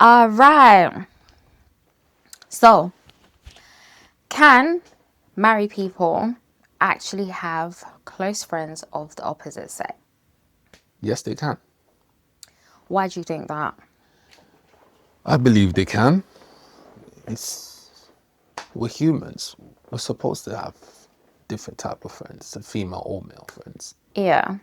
All right. So, can married people actually have close friends of the opposite sex? Yes, they can. Why do you think that? I believe they can. It's we're humans. We're supposed to have different type of friends, female or male friends. Yeah.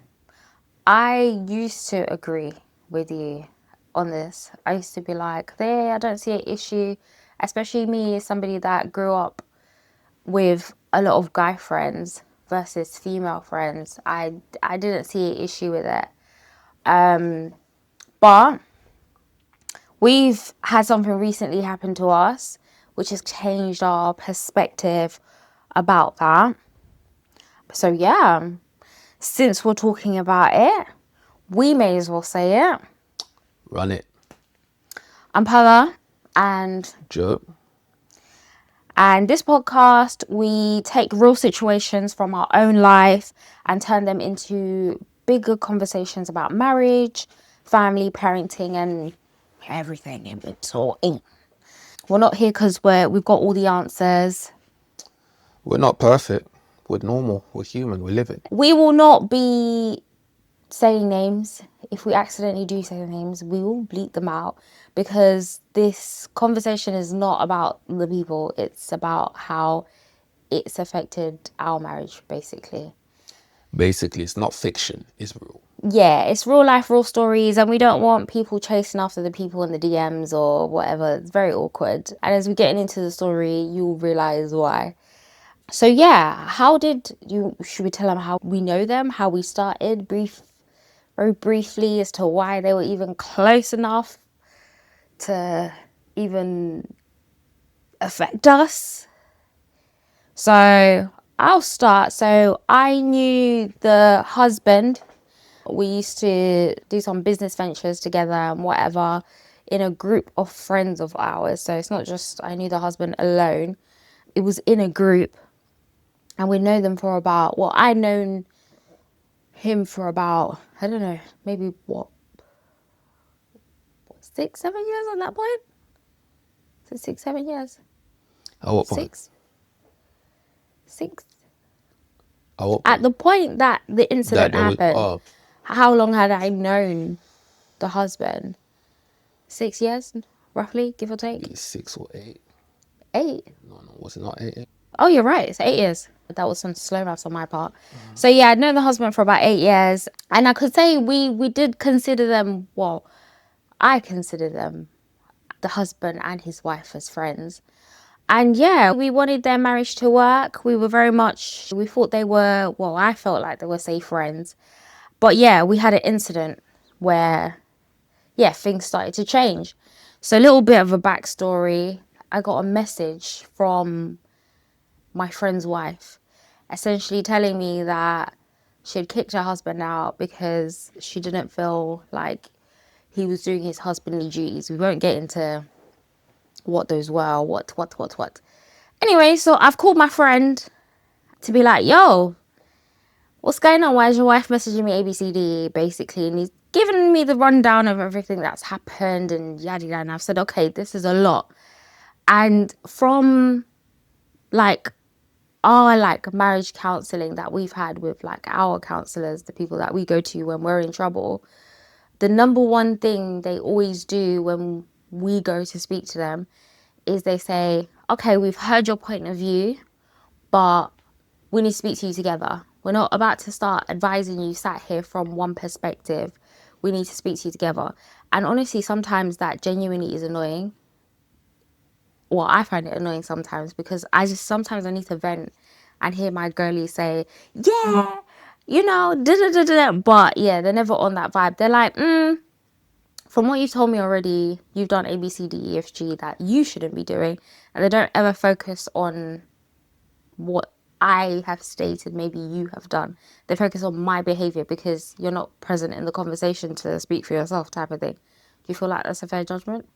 I used to agree with you on this. I used to be like, there, I don't see an issue, especially me, somebody that grew up with a lot of guy friends versus female friends. I didn't see an issue with it. But we've had something recently happen to us, which has changed our perspective about that. So yeah, since we're talking about it, we may as well say it. Run it. I'm Paula, and Joe. this podcast, we take real situations from our own life and turn them into bigger conversations about marriage, family, parenting, and everything in between. We're not here because we've got all the answers. We're not perfect. We're normal. We're human. We're living. We will not be saying names. If we accidentally do say the names, we will bleep them out, because this conversation is not about the people. It's about how it's affected our marriage, basically. Basically, it's not fiction. It's real. Yeah, it's real life, real stories, and we don't want people chasing after the people in the DMs or whatever. It's very awkward. And as we're getting into the story, you'll realize why. So yeah, should we tell them how we know them, how we started, very briefly, as to why they were even close enough to even affect us? So I'll start. So I knew the husband. We used to do some business ventures together and whatever in a group of friends of ours. So it's not just I knew the husband alone. It was in a group, and we know them for about, well, I known him for about, I don't know, maybe what 6, 7 years at that point? Is it 6, 7 years? At what point? Six? Six? At what At point? the point that the incident That there was. happened, how long had I known the husband? 6 years, roughly, give or take? 6 or 8. 8? No, was it not 8? Oh, you're right. It's 8 years. That was some slow maths on my part. So yeah, I'd known the husband for about 8 years, and I could say we did consider them. Well, I consider them, the husband and his wife, as friends. And yeah, we wanted their marriage to work. We thought they were, well, I felt like they were safe friends. But yeah, we had an incident where, yeah, things started to change. So a little bit of a backstory. I got a message from my friend's wife, essentially telling me that she had kicked her husband out because she didn't feel like he was doing his husbandly duties. We won't get into what those were, what. Anyway, so I've called my friend to be like, yo, what's going on? Why is your wife messaging me ABCD, basically? And he's given me the rundown of everything that's happened and yada yada. And I've said, okay, this is a lot. And from like our like marriage counseling that we've had with like our counselors, the people that we go to when we're in trouble, the number one thing they always do when we go to speak to them is they say, okay, we've heard your point of view, but we need to speak to you together. We're not about to start advising you sat here from one perspective. We need to speak to you together. And honestly, sometimes that genuinely is annoying. Well, I find it annoying sometimes, because sometimes I need to vent and hear my girlie say, yeah, you know, da-da-da-da. But yeah, they're never on that vibe. They're like, from what you've told me already, you've done A, B, C, D, E, F, G that you shouldn't be doing. And they don't ever focus on what I have stated maybe you have done. They focus on my behaviour because you're not present in the conversation to speak for yourself, type of thing. Do you feel like that's a fair judgment?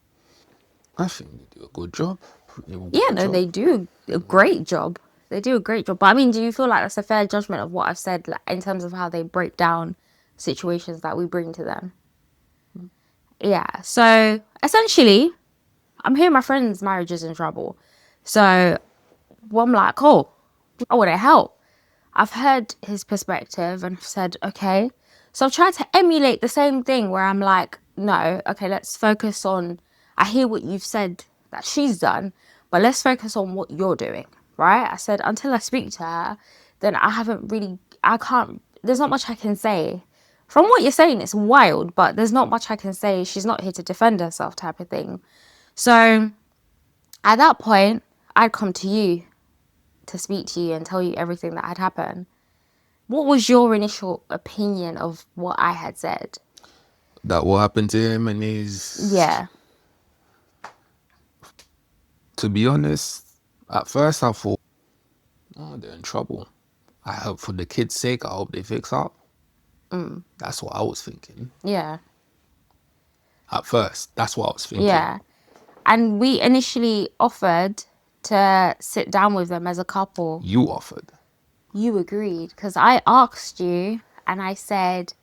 I think they do a good job. Yeah, no, they do a great job. They do a great job. But I mean, do you feel like that's a fair judgment of what I've said, like, in terms of how they break down situations that we bring to them? Yeah. So essentially, I'm hearing my friend's marriage is in trouble. So I'm like, oh, I want to help. I've heard his perspective and I've said, okay. So I've tried to emulate the same thing where I'm like, no, okay, let's focus on, I hear what you've said that she's done, but let's focus on what you're doing, right? I said, until I speak to her, then I can't, there's not much I can say. From what you're saying, it's wild, but there's not much I can say. She's not here to defend herself, type of thing. So at that point, I'd come to you to speak to you and tell you everything that had happened. What was your initial opinion of what I had said? That what happened to him and his. Yeah. To be honest, at first I thought, oh, they're in trouble. I hope for the kids' sake, I hope they fix up. That's what I was thinking. Yeah. At first, that's what I was thinking. Yeah. And we initially offered to sit down with them as a couple. You offered. You agreed because I asked you and I said,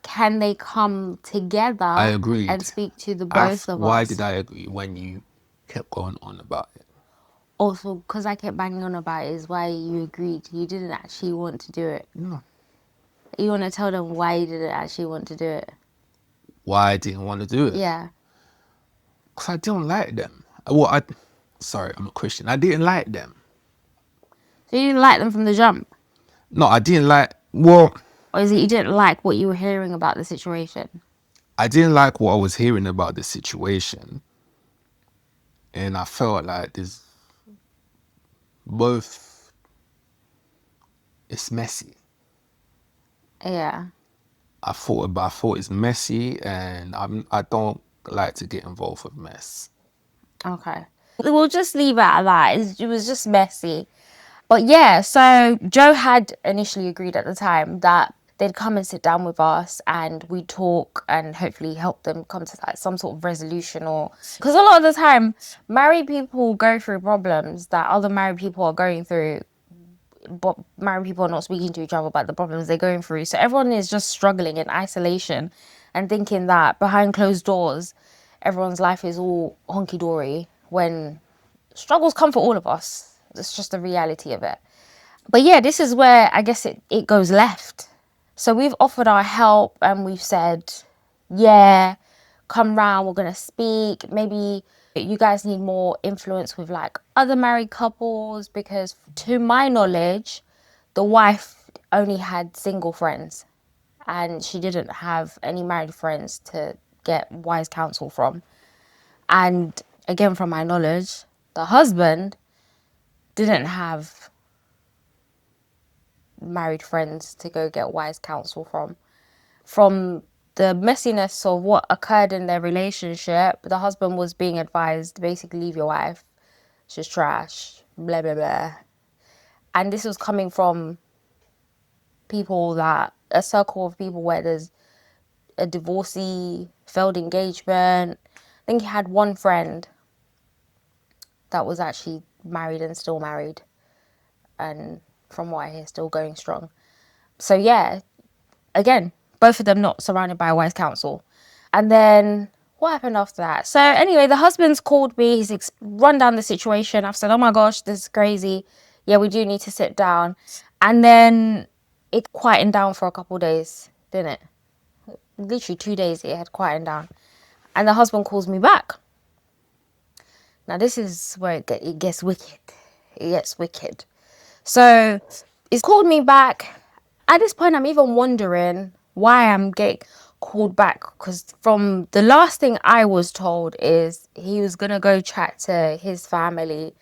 can they come together I agreed. and speak to the both of Why us? did I agree when you kept going on about it? Also, because I kept banging on about it is why you agreed. You didn't actually want to do it. No. You want to tell them why you didn't actually want to do it. Why I didn't want to do it? Yeah. Because I don't like them. Sorry, I'm a Christian. I didn't like them. So you didn't like them from the jump? No, I didn't like, well, Or is it you didn't like what you were hearing about the situation? I didn't like what I was hearing about the situation. And I felt like there's both, it's messy. Yeah. I thought it's messy, and I don't like to get involved with mess. Okay. We'll just leave it at that. It was just messy. But yeah, so Joe had initially agreed at the time that they'd come and sit down with us and we'd talk and hopefully help them come to like some sort of resolution, or because a lot of the time married people go through problems that other married people are going through, but married people are not speaking to each other about the problems they're going through. So everyone is just struggling in isolation and thinking that behind closed doors everyone's life is all honky-dory when struggles come for all of us. It's just the reality of it. But yeah, this is where I guess it goes left. So we've offered our help and we've said, yeah, come round, we're going to speak. Maybe you guys need more influence with like other married couples, because to my knowledge, the wife only had single friends and she didn't have any married friends to get wise counsel from. And again, from my knowledge, the husband didn't have married friends to go get wise counsel from. From the messiness of what occurred in their relationship, the husband was being advised, basically leave your wife, she's trash, blah, blah, blah. And this was coming from people that, a circle of people where there's a divorcee, failed engagement. I think he had one friend that was actually married and still married. And from what I hear, still going strong. So yeah, again, both of them not surrounded by wise counsel. And then what happened after that? So anyway, the husband's called me. He's run down the situation. I've said, oh my gosh, this is crazy. Yeah, we do need to sit down. And then it quietened down for a couple of days, didn't it? Literally 2 days it had quietened down. And the husband calls me back. Now this is where it gets wicked. It gets wicked. So he's called me back. At this point, I'm even wondering why I'm getting called back, because from the last thing I was told is he was going to go chat to his family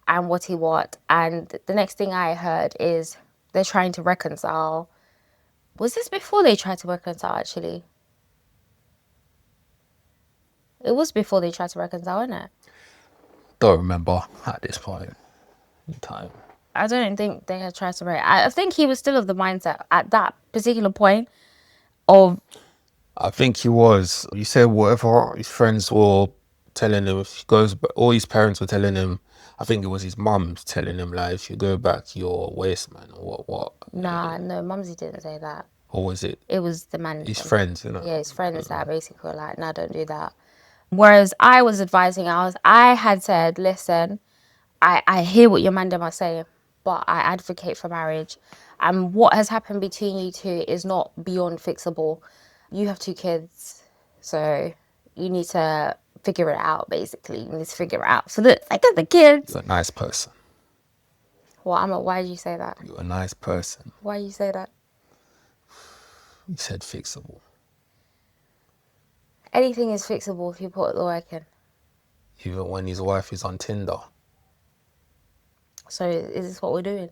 and what he want. And the next thing I heard is they're trying to reconcile. Was this before they tried to reconcile, actually? It was before they tried to reconcile, isn't it? Don't remember at this point in time. I don't think they had tried to I think he was still of the mindset at that particular point of, I think he was. You said whatever his friends were telling him, if he goes, all his parents were telling him. I think it was his mum telling him, like, if you go back, you're a waste man, or what. nah, no, Mumsy didn't say that. Or was it It was the his management. friends, you know? Yeah, his friends that basically were like, no, don't do that. Whereas I was advising, I had said, listen, I hear what your mandem are saying, but I advocate for marriage. And what has happened between you two is not beyond fixable. You have 2 kids, so you need to figure it out, basically. You need to figure it out. So that I get the kids. You're a nice person. Well, why did you say that? You're a nice person. Why you say that? You said fixable. Anything is fixable if you put the work in. Even when his wife is on Tinder. So is this what we're doing?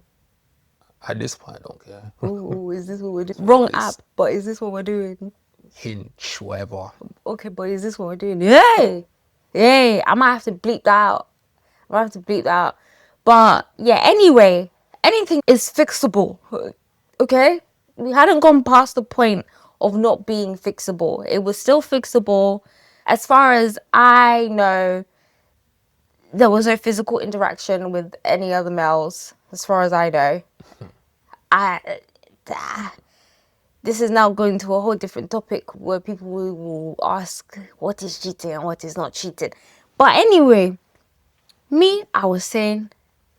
At this point, I don't care. Ooh, is this what we're doing? Wrong It's app, but is this what we're doing? Hinge, whatever. Okay, but is this what we're doing? Hey, I might have to bleep that out. I might have to bleep that out. But yeah, anyway, anything is fixable. Okay? We hadn't gone past the point of not being fixable. It was still fixable. As far as I know, there was no physical interaction with any other males, as far as I know. This is now going to a whole different topic where people will ask what is cheating and what is not cheating. But anyway, I was saying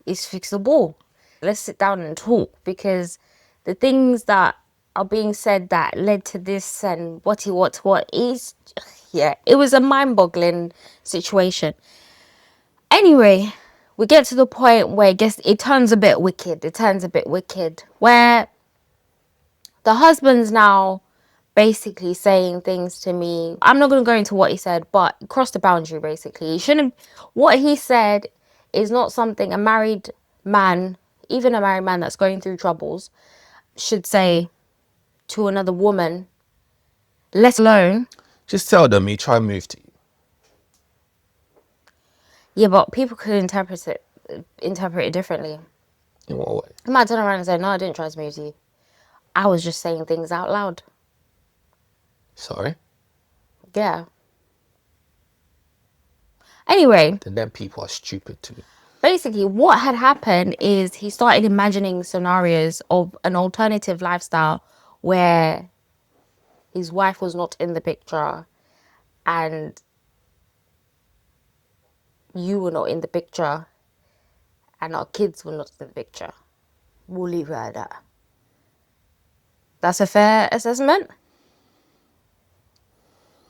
it's fixable. Let's sit down and talk, because the things that are being said that led to this and what is, yeah, it was a mind-boggling situation. Anyway, we get to the point where I guess it turns a bit wicked. Where the husband's now basically saying things to me. I'm not going to go into what he said, but he crossed the boundary, basically. He shouldn't. What he said is not something a married man, even a married man that's going through troubles, should say to another woman, let alone. Just tell them he tried to move to you. Yeah, but people could interpret it differently. In what way? I might turn around and say, no, I didn't try to move to you. I was just saying things out loud. Sorry? Yeah. Anyway. Then people are stupid too. Basically, what had happened is he started imagining scenarios of an alternative lifestyle where his wife was not in the picture and you were not in the picture and our kids were not in the picture. We'll leave it at that. That's a fair assessment?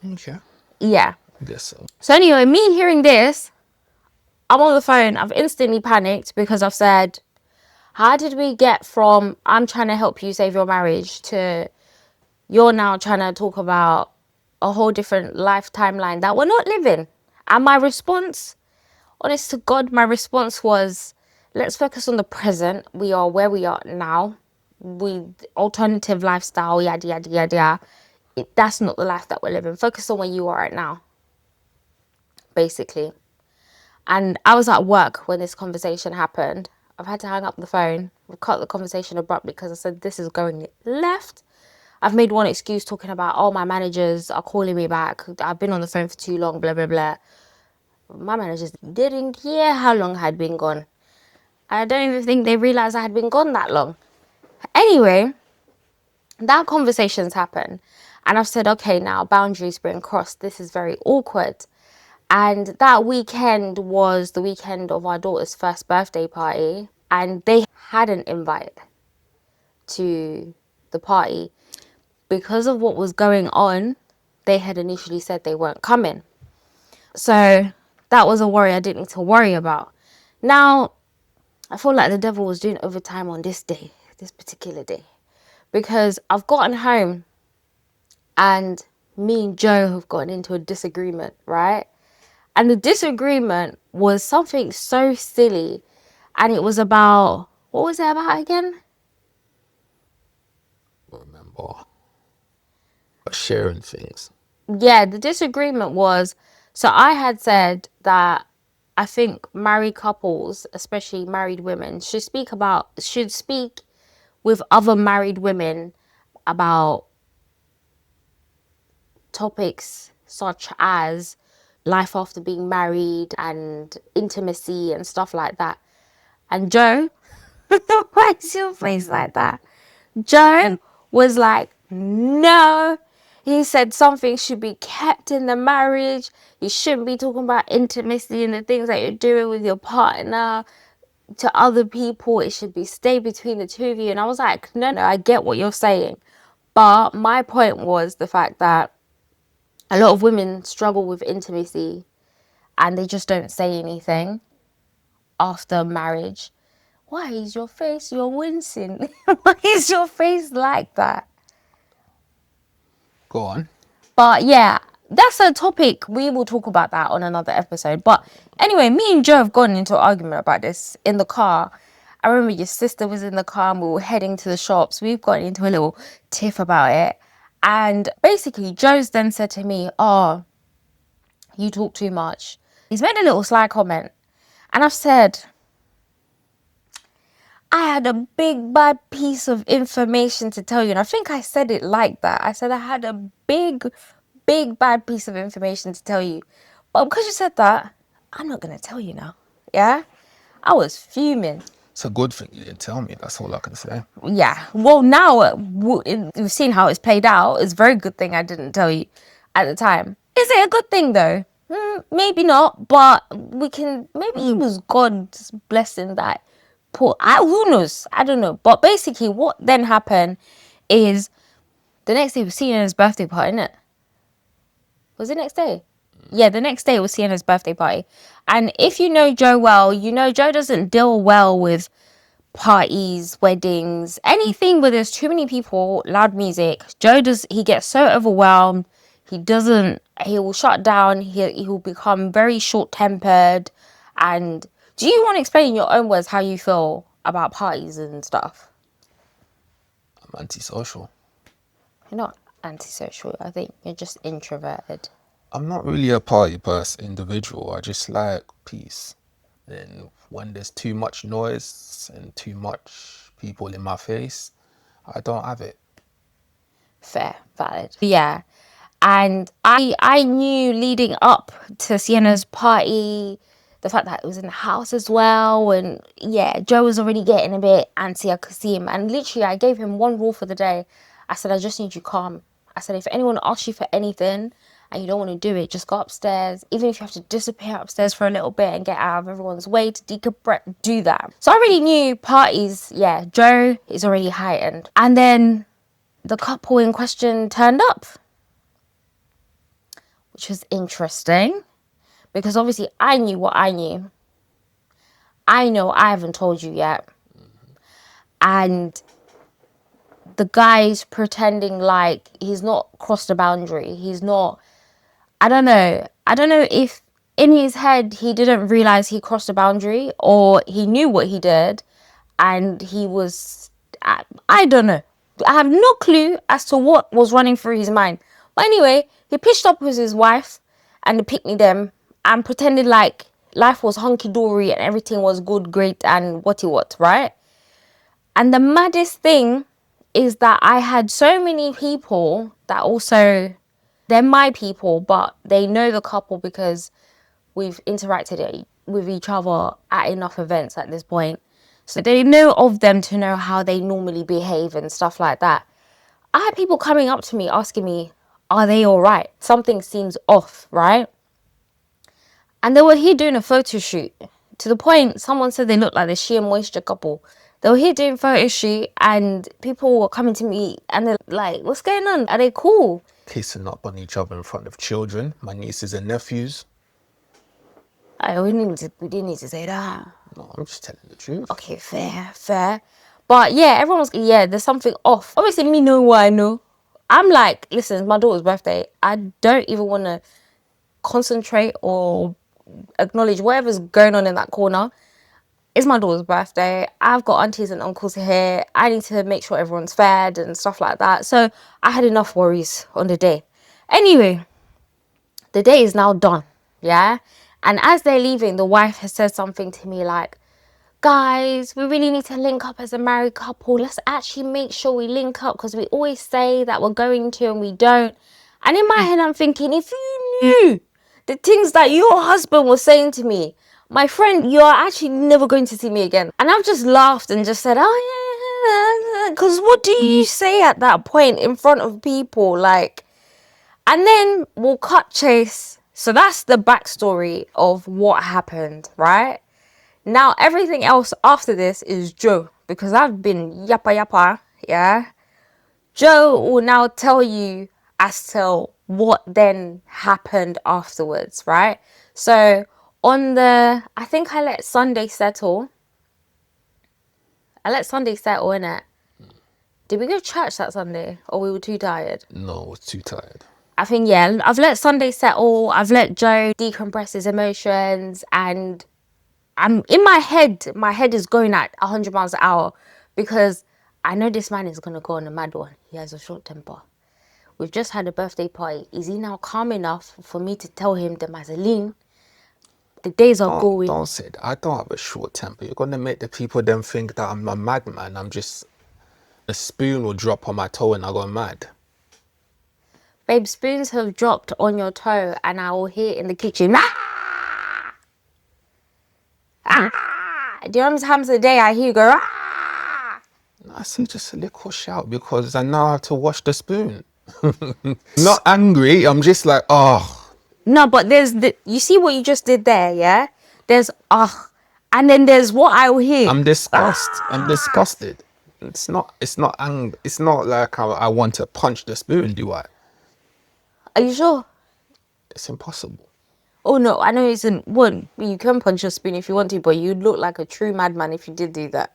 Okay. Yeah. I guess so. So anyway, me hearing this, I'm on the phone. I've instantly panicked because I've said, how did we get from I'm trying to help you save your marriage to you're now trying to talk about a whole different life timeline that we're not living? And my response, honest to God, my response was, let's focus on the present. We are where we are now. Alternative lifestyle, yada, yada, yada. That's not the life that we're living. Focus on where you are right now, basically. And I was at work when this conversation happened. I've had to hang up the phone. I've cut the conversation abruptly because I said, this is going left. I've made one excuse talking about, oh, my managers are calling me back. I've been on the phone for too long, blah, blah, blah. My managers didn't care how long I had been gone. I don't even think they realised I had been gone that long. Anyway, that conversation's happened. And I've said, okay, now boundaries being crossed. This is very awkward. And that weekend was the weekend of our daughter's first birthday party. And they had an invite to the party. Because of what was going on, they had initially said they weren't coming. So that was a worry I didn't need to worry about. Now, I feel like the devil was doing overtime on this day, this particular day. Because I've gotten home and me and Joe have gotten into a disagreement, right? And the disagreement was something so silly. And it was about, what was it about again? I don't remember. But sharing things. Yeah, the disagreement was, so I had said that I think married couples, especially married women, should speak with other married women about topics such as life after being married and intimacy and stuff like that. And Joe, why is your face like that? Joe was like, No. He said something should be kept in the marriage. You shouldn't be talking about intimacy and the things that you're doing with your partner to other people. It should be stay between the two of you. And I was like, no, I get what you're saying. But my point was the fact that a lot of women struggle with intimacy and they just don't say anything after marriage. Why is your face, you're wincing? Why is your face like that? Go on. But yeah, that's a topic. We will talk about that on another episode. But anyway, me and Joe have gone into an argument about this in the car. I remember your sister was in the car and we were heading to the shops. We've gotten into a little tiff about it. And basically, Joe's then said to me, oh, you talk too much. He's made a little sly comment. And I've said, I had a big bad piece of information to tell you. And I think I said it like that. I said I had a big bad piece of information to tell you. But because you said that, I'm not going to tell you now. Yeah? I was fuming. It's a good thing you didn't tell me. That's all I can say. Yeah. Well, now we've seen how it's played out. It's a very good thing I didn't tell you at the time. Is it a good thing though? Maybe not, but maybe it was God's blessing that who knows? I don't know. But basically what then happened is the next day was Sienna's birthday party, innit? Was it next day? Yeah, the next day was Sienna's birthday party. And if you know Joe well, you know Joe doesn't deal well with parties, weddings, anything where there's too many people, loud music. He gets so overwhelmed. He will shut down. He will become very short-tempered. And do you want to explain in your own words how you feel about parties and stuff? I'm antisocial. You're not antisocial. I think you're just introverted. I'm not really a party person, individual. I just like peace. And when there's too much noise and too much people in my face, I don't have it. Fair, valid. Yeah. And I knew leading up to Sienna's party, the fact that it was in the house as well. And yeah, Joe was already getting a bit antsy. I could see him. And literally, I gave him one rule for the day. I said, I just need you calm. I said, if anyone asks you for anything and you don't want to do it, just go upstairs. Even if you have to disappear upstairs for a little bit and get out of everyone's way to decompress, do that. So I already knew parties, yeah, Joe is already heightened. And then the couple in question turned up, which was interesting because obviously I knew what I knew. I know I haven't told you yet. And the guy's pretending like he's not crossed the boundary. He's not, I don't know if in his head he didn't realize he crossed the boundary or he knew what he did and he was, I don't know. I have no clue as to what was running through his mind. But anyway, he pitched up with his wife and the picnic them and pretended like life was hunky-dory and everything was good, great and what, right? And the maddest thing is that I had so many people that also, they're my people, but they know the couple because we've interacted with each other at enough events at this point. So they know of them to know how they normally behave and stuff like that. I had people coming up to me asking me, are they all right? Something seems off, right? And they were here doing a photo shoot. To the point, someone said they looked like the sheer moisture couple. They were here doing photo shoot and people were coming to me and they're like, what's going on? Are they cool? Kissing up on each other in front of children, my nieces and nephews. We didn't need to say that. No, I'm just telling the truth. Okay, fair. But yeah, everyone was, yeah, there's something off. Obviously, me know what I know. I'm like, listen, it's my daughter's birthday. I don't even want to concentrate or acknowledge whatever's going on in that corner. It's my daughter's birthday. I've got aunties and uncles here. I need to make sure everyone's fed and stuff like that. So I had enough worries on the day. Anyway, the day is now done. Yeah. And as they're leaving, the wife has said something to me like, guys, we really need to link up as a married couple. Let's actually make sure we link up because we always say that we're going to and we don't. And in my head, I'm thinking, if you knew the things that your husband was saying to me, my friend, you are actually never going to see me again. And I've just laughed and just said, oh Because what do you say at that point in front of people? Like, and then we'll cut chase. So that's the backstory of what happened, right? Now, everything else after this is Joe. Because I've been yappa yappa, yeah? Joe will now tell you as to what then happened afterwards, right? So, I think I let Sunday settle. Innit? Did we go to church that Sunday? Or we were too tired? No, I was too tired. I think, yeah, I've let Sunday settle. I've let Joe decompress his emotions. And I'm in my head is going at 100 miles an hour. Because I know this man is going to go on a mad one. He has a short temper. We've just had a birthday party. Is he now calm enough for me to tell him the Mazeline? The days are going. Don't say that. I don't have a short temper. You're gonna make the people then think that I'm a madman. I'm just a spoon will drop on my toe and I go mad. Babe, spoons have dropped on your toe and I will hear it in the kitchen. Ah! Ah! Do you know how many times a day I hear you go, ah! I see just a little shout because I know how to wash the spoon. Not angry. I'm just like, oh. No, but you see what you just did there, yeah? There's, and then there's what I will hear. I'm disgusted. I'm disgusted. It's not anger. It's not like I want to punch the spoon, do I? Are you sure? It's impossible. Oh no, I know it's in one. You can punch a spoon if you want to, but you'd look like a true madman if you did do that.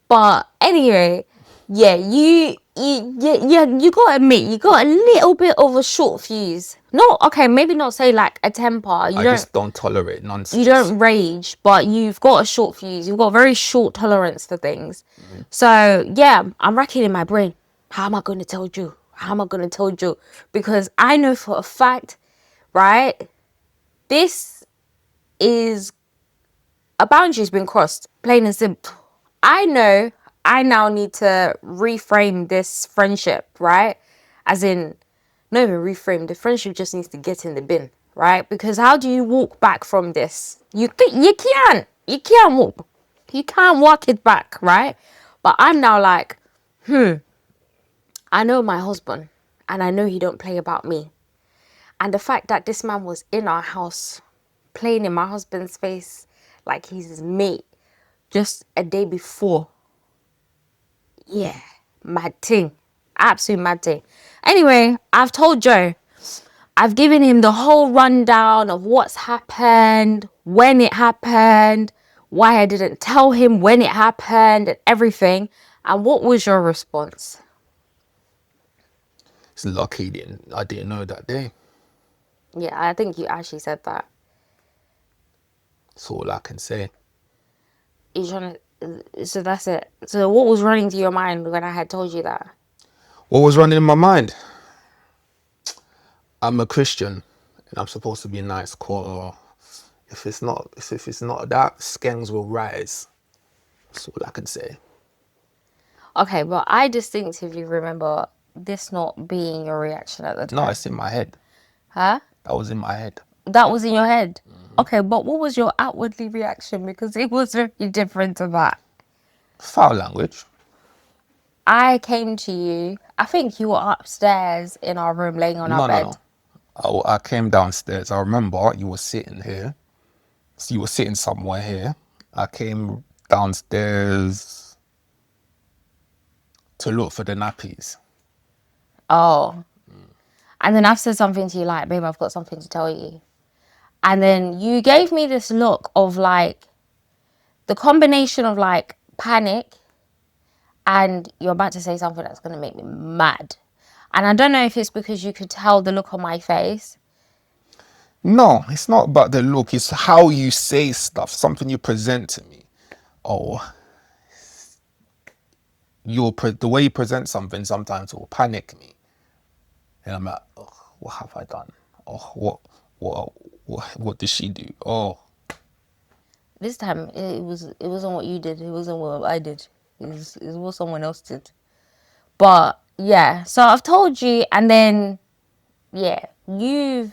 But anyway, yeah, you gotta admit you got a little bit of a short fuse. No, okay, maybe not say like a temper. I just don't tolerate nonsense. You don't rage, but you've got a short fuse. You've got very short tolerance for things. Mm-hmm. So yeah, I'm racking in my brain. How am I going to tell Joe? How am I going to tell Joe? Because I know for a fact, right? This is a boundary's been crossed, plain and simple. I know I now need to reframe this friendship, right? As in, not even reframe, the friendship just needs to get in the bin, right? Because how do you walk back from this? You can't walk. You can't walk it back, right? But I'm now like, I know my husband and I know he don't play about me. And the fact that this man was in our house playing in my husband's face like he's his mate just a day before. Yeah, mad thing. Absolute mad thing. Anyway, I've told Joe. I've given him the whole rundown of what's happened, when it happened, why I didn't tell him when it happened, and everything. And what was your response? It's lucky I didn't know that day. Yeah, I think you actually said that. That's all I can say. So that's it. So what was running through your mind when I had told you that? What was running in my mind? I'm a Christian and I'm supposed to be nice, cool. If it's not that, skanks will rise. That's all I can say. Okay, but I distinctively remember this not being your reaction at the time. No, it's in my head. Huh? That was in my head. That was in your head? Mm-hmm. Okay, but what was your outwardly reaction? Because it was very different to that. Foul language. I came to you. I think you were upstairs in our room laying on our bed. No. I came downstairs. I remember you were sitting here. So you were sitting somewhere here. I came downstairs to look for the nappies. Oh. And then I've said something to you like, babe, I've got something to tell you. And then you gave me this look of like, the combination of like panic and you're about to say something that's going to make me mad. And I don't know if it's because you could tell the look on my face. No, it's not about the look. It's how you say stuff, something you present to me. Oh, the way you present something sometimes will panic me. And I'm like, oh, what have I done? Oh, what did she do? Oh. This time it wasn't what you did. It wasn't what I did. It was what someone else did. But yeah, so I've told you, and then yeah, your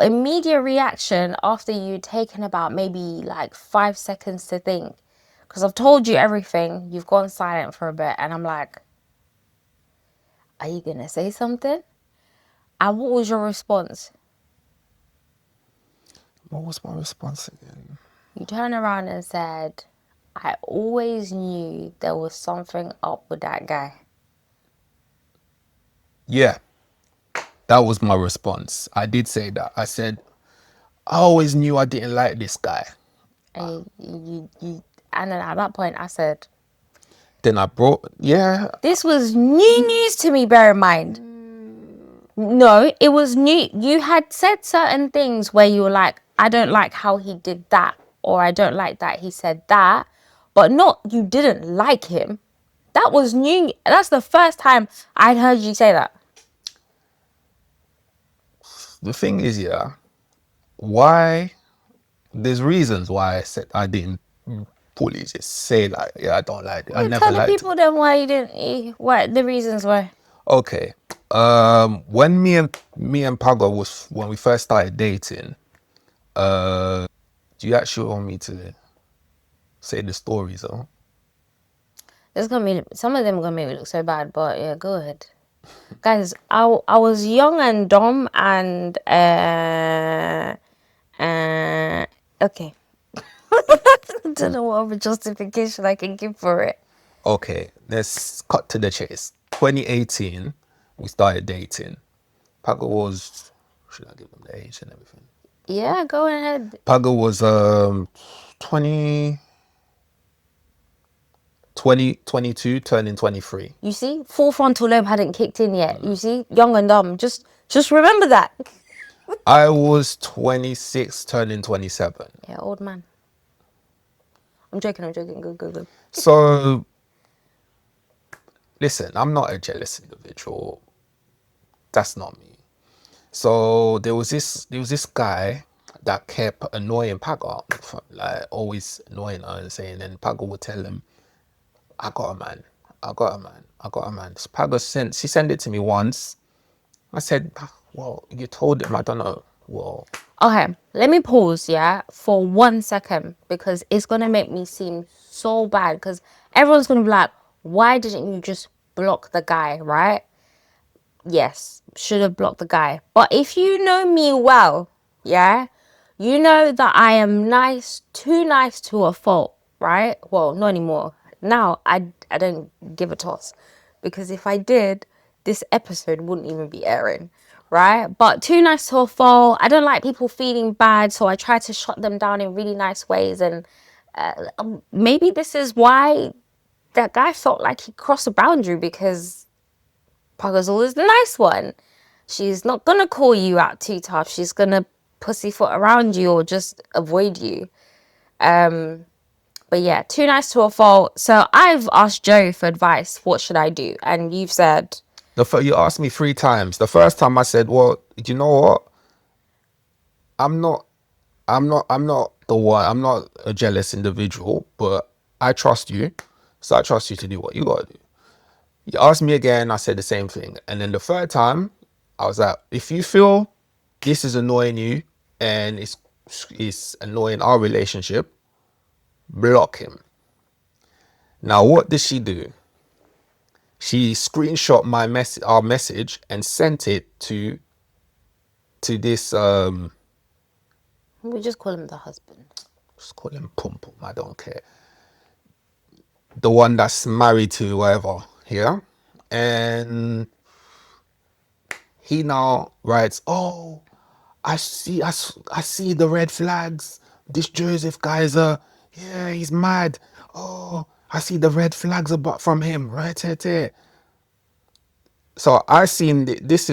immediate reaction after you'd taken about maybe like 5 seconds to think, Because I've told you everything. You've gone silent for a bit. And I'm like, are you going to say something? And what was your response? What was my response again? You turned around and said, I always knew there was something up with that guy. Yeah, that was my response. I did say that. I said, I always knew I didn't like this guy. And and then at that point I said, Then I brought, yeah, this was new news to me, bear in mind. No, it was new. You had said certain things where you were like, I don't like how he did that, or I don't like that he said that, but not you didn't like him. That was new. That's the first time I'd heard you say that. the thing is, yeah, why, there's reasons why I said I didn't fully just say like, yeah, I don't like it. I Well, never tell the liked it. people then why you didn't, what the reasons were. Okay. When me and Pago was, when we first started dating, do you actually want me to say the stories, though? It's gonna be some of them are gonna make me look so bad, but yeah, go ahead, guys. I was young and dumb and okay. I don't know what other justification I can give for it. Okay, let's cut to the chase. 2018, we started dating. Pago was, should I give him the age and everything? Yeah, go ahead. Pago was 20, 22, turning 23. You see, full frontal lobe hadn't kicked in yet. You see, young and dumb. Just remember that. I was 26, turning 27. Yeah, old man. I'm joking. I'm joking. Go, go, go. So, listen, I'm not a jealous individual. That's not me. So there was this guy that kept annoying Pago, like always annoying her and saying, and Pago would tell him, I got a man, I got a man, I got a man. So Pago she sent it to me once. I said, well, you told him, I don't know. Well, Okay, let me pause, yeah, for 1 second because it's gonna make me seem so bad because everyone's gonna be like, why didn't you just block the guy, right? Yes, should have blocked the guy. But if you know me well, yeah, you know that I am nice, too nice to a fault, right? Well, not anymore. Now I don't give a toss because if I did, this episode wouldn't even be airing, right? But too nice to a fault. I don't like people feeling bad, so I try to shut them down in really nice ways. And maybe this is why that guy felt like he crossed a boundary because Pagazol is the nice one. She's not gonna call you out too tough. She's gonna pussyfoot around you or just avoid you. But yeah, too nice to a fault. So I've asked Joe for advice. What should I do? And you've said, you asked me 3 times. The first time I said, well, do you know what? I'm not the one. I'm not a jealous individual, but I trust you. So I trust you to do what you gotta do. You asked me again, I said the same thing. And then the third time, I was like, if you feel this is annoying you and it's annoying our relationship, block him. Now, what did she do? She screenshot our message and sent it to this we just call him the husband. just call him Pum Pum, I don't care. The one that's married to whatever, yeah? And he now writes, oh, I see the red flags. This Joseph guy's yeah, he's mad. Oh, I see the red flags about from him, right here. So I seen this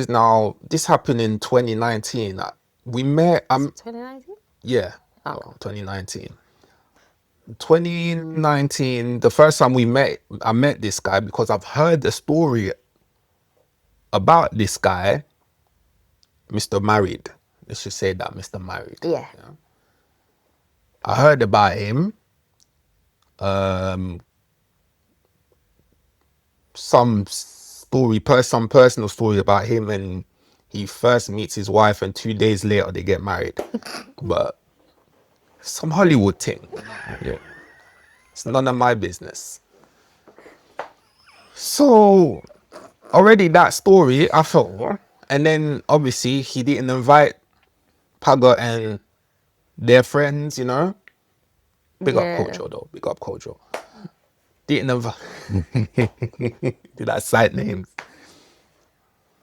happened in 2019. We met. 2019? Yeah, Oh. 2019. 2019. The first time I met this guy because I've heard the story about this guy, Mr. Married. Let's just say that, Mr. Married. Yeah. I heard about him. Some personal story about him, and he first meets his wife, and 2 days later they get married. But some Hollywood thing. Yeah. It's none of my business. So already that story, I thought, what? And then obviously he didn't invite Paga and their friends, you know. Big up Yeah. Kojo though. Big up Kojo. Didn't invite. Did that side names?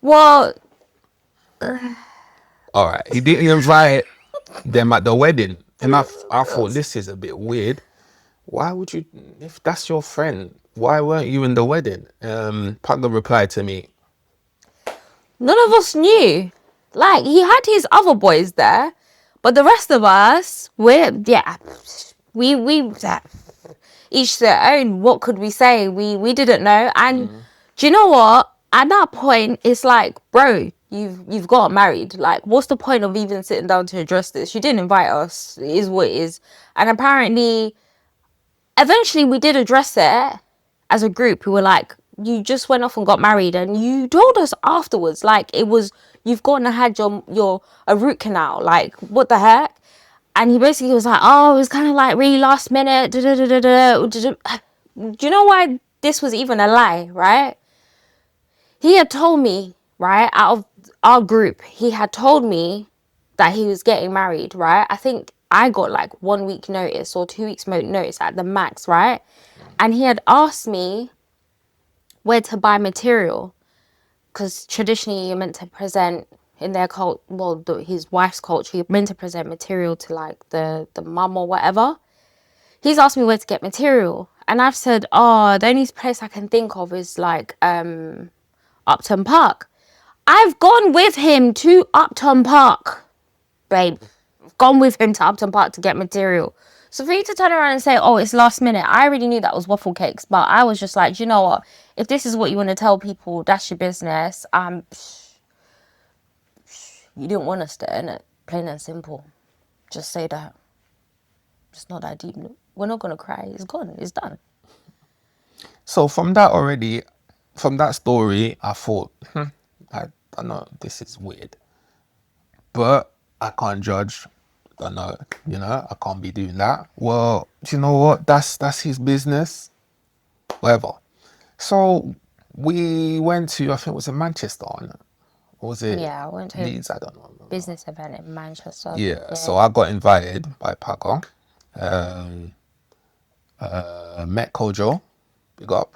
Well, All right. He didn't invite them at the wedding, and I thought this is a bit weird. Why would you, if that's your friend, why weren't you in the wedding? Paga replied to me, none of us knew. Like, he had his other boys there, but the rest of us, we each their own. What could we say? We didn't know. And do you know what? At that point, it's like, bro, you've got married. Like, what's the point of even sitting down to address this? You didn't invite us. It is what it is. And apparently, eventually, we did address it as a group. We were like, you just went off and got married, and you told us afterwards, like, it was, you've gone and had your a root canal. Like, what the heck? And he basically was like, oh, it was kind of like really last minute. Da, da, da, da, da. Do you know why this was even a lie, right? He had told me, right, out of our group, he had told me that he was getting married, right? I think I got like 1 week notice or 2 weeks notice at the max, right? And he had asked me where to buy material, because traditionally you're meant to present in their cult, well, his wife's culture, you're meant to present material to like the mum or whatever. He's asked me where to get material, and I've said, oh, the only place I can think of is like Upton Park. I've gone with him to Upton Park, babe. I've gone with him to Upton Park to get material. So for you to turn around and say, oh, it's last minute, I already knew that was waffle cakes, but I was just like, you know what? If this is what you want to tell people, that's your business. You didn't want us to, innit? Plain and simple. Just say that. It's not that deep. We're not going to cry. It's gone. It's done. so from that already, from that story, I thought, I don't know, this is weird. But I can't judge. I know, I can't be doing that. Well, do you know what? That's his business. Whatever. So we went to, I think it was in Manchester, or was it Yeah, I went to a Leeds? I don't know. business event in Manchester. Yeah, so I got invited by Paco. Met Kojo, big up.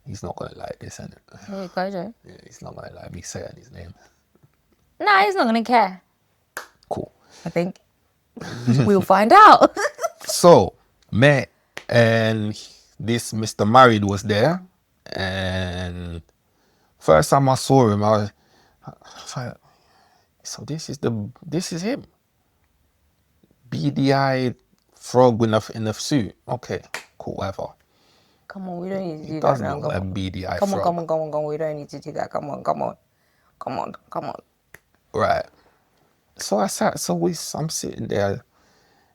He's not gonna like this, innit? There you go, Joe. Yeah, he's not gonna like me saying his name. Nah, he's not going to care. Cool. I think. We'll find out. So met, and this Mr. Married was there, and first time I saw him, I was like, so this is him. Beady-eyed frog in a suit. Okay, cool, whatever. Come on, we don't need to He do that does now. look like a beady-eyed Come on, frog. come on, come on, come on. We don't need to do that. Come on, come on. Come on, come on. Right. So I'm sitting there,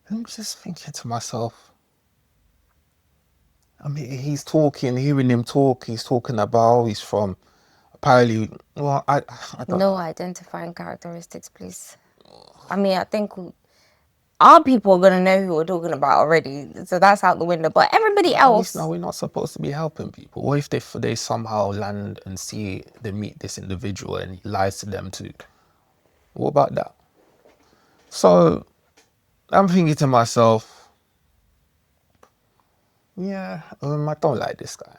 and I'm just thinking to myself, I mean, hearing him talk, he's talking about he's from, apparently, well, I don't No know. identifying characteristics, please. I mean, I think our people are going to know who we're talking about already. So that's out the window. But everybody else. No, we're not supposed to be helping people. What if they somehow land and they meet this individual and he lies to them too? What about that? So I'm thinking to myself, yeah, I don't like this guy.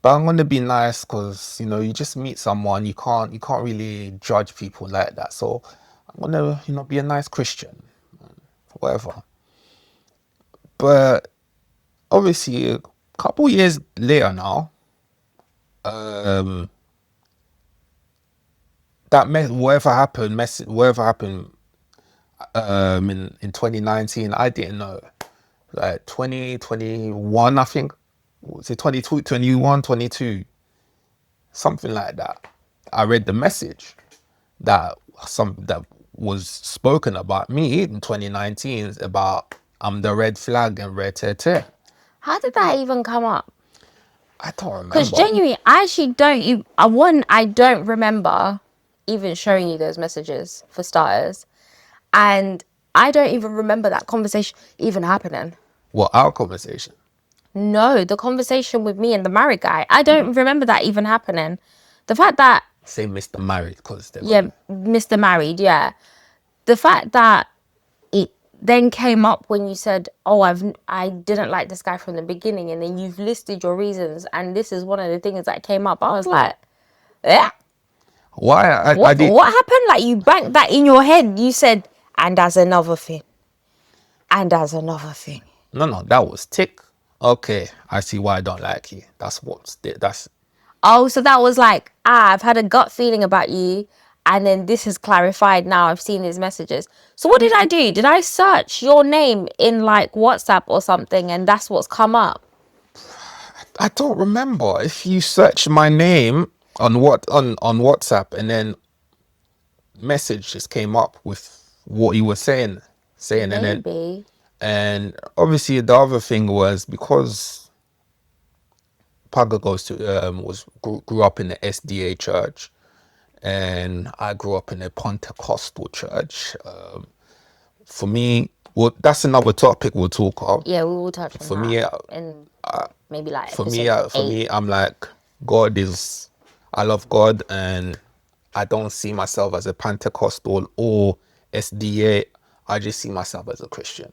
But I'm gonna be nice because you just meet someone, you can't really judge people like that. So I'm gonna be a nice Christian, whatever. But obviously, a couple years later now, whatever happened in 2019, I didn't know. Like 2021, I think, was it 22, 21, 22, something like that. I read the message that was spoken about me in 2019 about I'm the red flag and red tear. How did that even come up? I don't Because remember. genuinely, I actually don't. I don't remember even showing you those messages, for starters. And I don't even remember that conversation even happening. What, our conversation? No, the conversation with me and the married guy. I don't remember that even happening. The fact that, Say Mr. Married, because they're yeah, gonna. Mr. Married, yeah. The fact that it then came up when you said, "Oh, I didn't like this guy from the beginning," and then you've listed your reasons, and this is one of the things that came up. I was like, "Yeah, Why? I did. what happened?" Like you banked that in your head. You said, "And as another thing, and as another thing." No, that was tick. Okay, I see why I don't like you. That's Oh, so that was like, I've had a gut feeling about you, and then this is clarified now. I've seen his messages. So what did I do? Did I search your name in like WhatsApp or something, and that's what's come up? I don't remember if you search my name on WhatsApp and then message just came up with what you were saying, Maybe. and obviously the other thing was because Paga goes to grew up in the SDA church, and I grew up in a Pentecostal church. For me, well, that's another topic we'll talk of. Yeah, we will touch on For that me, in maybe like for me, episode for 8. me, I'm like, God is, I love God, and I don't see myself as a Pentecostal or SDA. I just see myself as a Christian.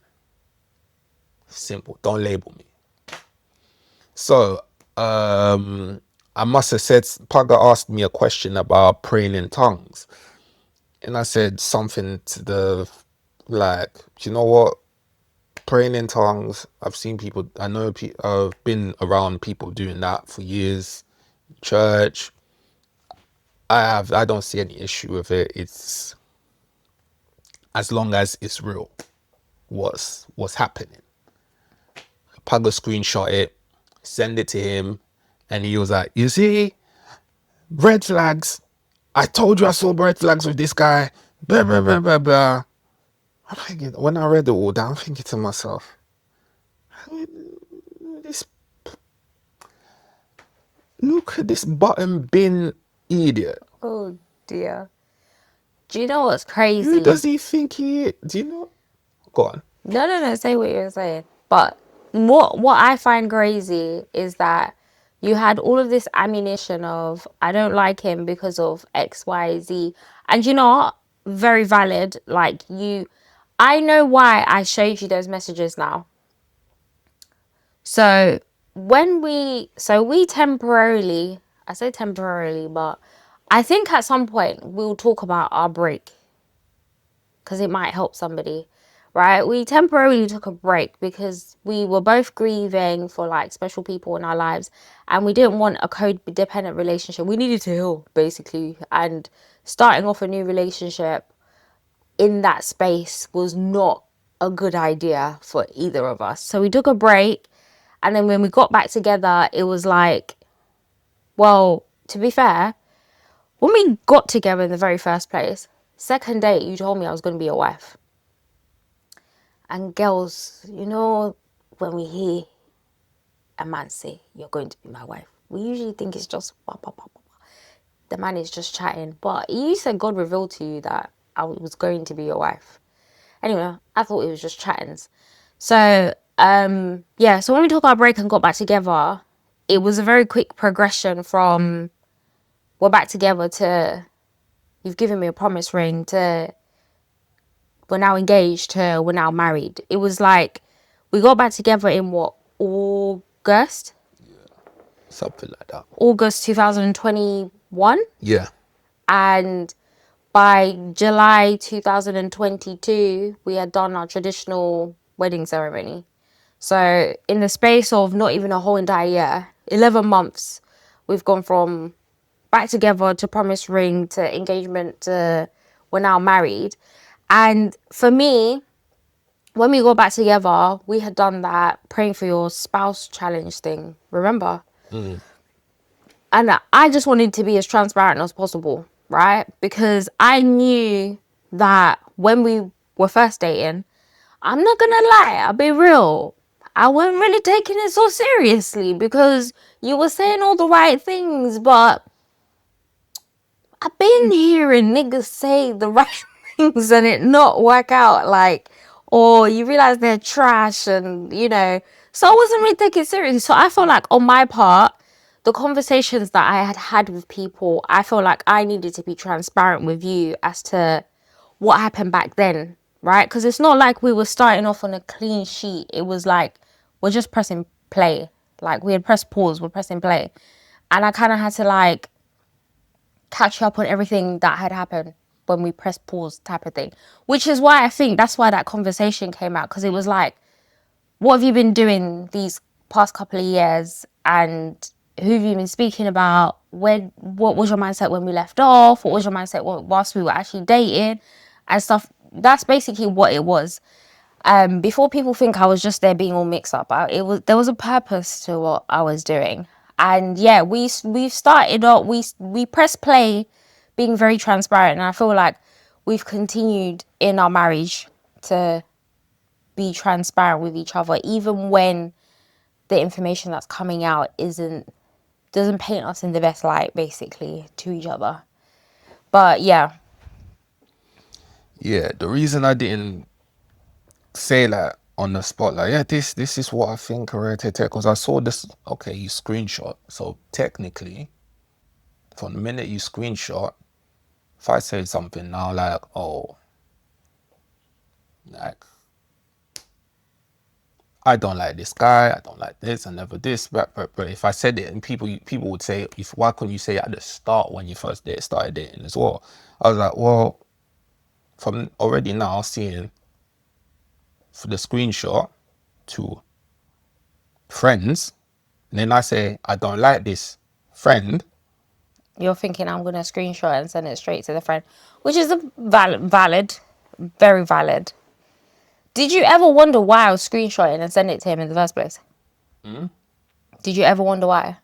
Simple. Don't label me. So, I must have said, Paga asked me a question about praying in tongues. And I said something to the, like, you know what? Praying in tongues, I've seen people, I've been around people doing that for years. Church, I don't see any issue with it. It's as long as it's real. What's happening? Paga screenshot it, send it to him, and he was like, "You see, red flags. I told you I saw red flags with this guy." Blah blah blah blah blah. I'm thinking, when I read it all down, I'm thinking to myself, this look at this button bin idiot. Oh dear. Do you know what's Who crazy? does he think he is? Do you know? Go on. No. Say what you're saying. But what I find crazy is that you had all of this ammunition of I don't like him because of X, Y, Z, and you know what? Very valid. Like I know why I showed you those messages now. So we temporarily, I say temporarily, but I think at some point we'll talk about our break because it might help somebody, right? We temporarily took a break because we were both grieving for like special people in our lives, and we didn't want a codependent relationship. We needed to heal basically, and starting off a new relationship in that space was not a good idea for either of us. So we took a break, and then when we got back together, it was like, well, to be fair, when we got together in the very first place, second date, you told me I was going to be your wife. And girls, you know, when we hear a man say, "You're going to be my wife," we usually think it's just, the man is just chatting. But you said God revealed to you that I was going to be your wife. Anyway, I thought it was just chattings. So, yeah, so when we took our break and got back together, it was a very quick progression from we're back together to you've given me a promise ring to we're now engaged to we're now married. It was like we got back together in what, August? Something like that. August 2021. Yeah. And by July 2022, we had done our traditional wedding ceremony. So in the space of not even a whole entire year, 11 months, we've gone from back together to promise ring to engagement to we're now married. And for me, when we got back together, we had done that praying for your spouse challenge thing, remember? And I just wanted to be as transparent as possible, right? Because I knew that when we were first dating, I'm not gonna lie, I'll be real. I wasn't really taking it so seriously because you were saying all the right things, but I've been hearing niggas say the right things and it not work out. Like, or you realize they're trash, and so I wasn't really taking it seriously. So I felt like on my part, the conversations that I had had with people, I feel like I needed to be transparent with you as to what happened back then, right? Because it's not like we were starting off on a clean sheet. It was like we're just pressing play. Like we had pressed pause, we're pressing play. And I kind of had to like catch up on everything that had happened when we pressed pause type of thing. Which is why I think that's why that conversation came out. Because it was like, what have you been doing these past couple of years? And who have you been speaking about? What was your mindset when we left off? What was your mindset whilst we were actually dating and stuff? That's basically what it was. Before people think I was just there being all mixed up, there was a purpose to what I was doing. And yeah, we've started up. We press play, being very transparent, and I feel like we've continued in our marriage to be transparent with each other, even when the information that's coming out doesn't paint us in the best light, basically, to each other. But yeah. Yeah, the reason I didn't say that on the spot, like, yeah, this is what I think, because I saw this. Okay, you screenshot. So technically, from the minute you screenshot, if I say something now, like, oh, like, I don't like this guy, I don't like this, I never this, but if I said it, and people would say, if why couldn't you say it at the start when you first started dating as well? I was like, well, from already now seeing for the screenshot to friends, and then I say I don't like this friend. You're thinking I'm going to screenshot and send it straight to the friend, which is a valid, very valid. Did you ever wonder why I was screenshotting and sending it to him in the first place? Did you ever wonder why?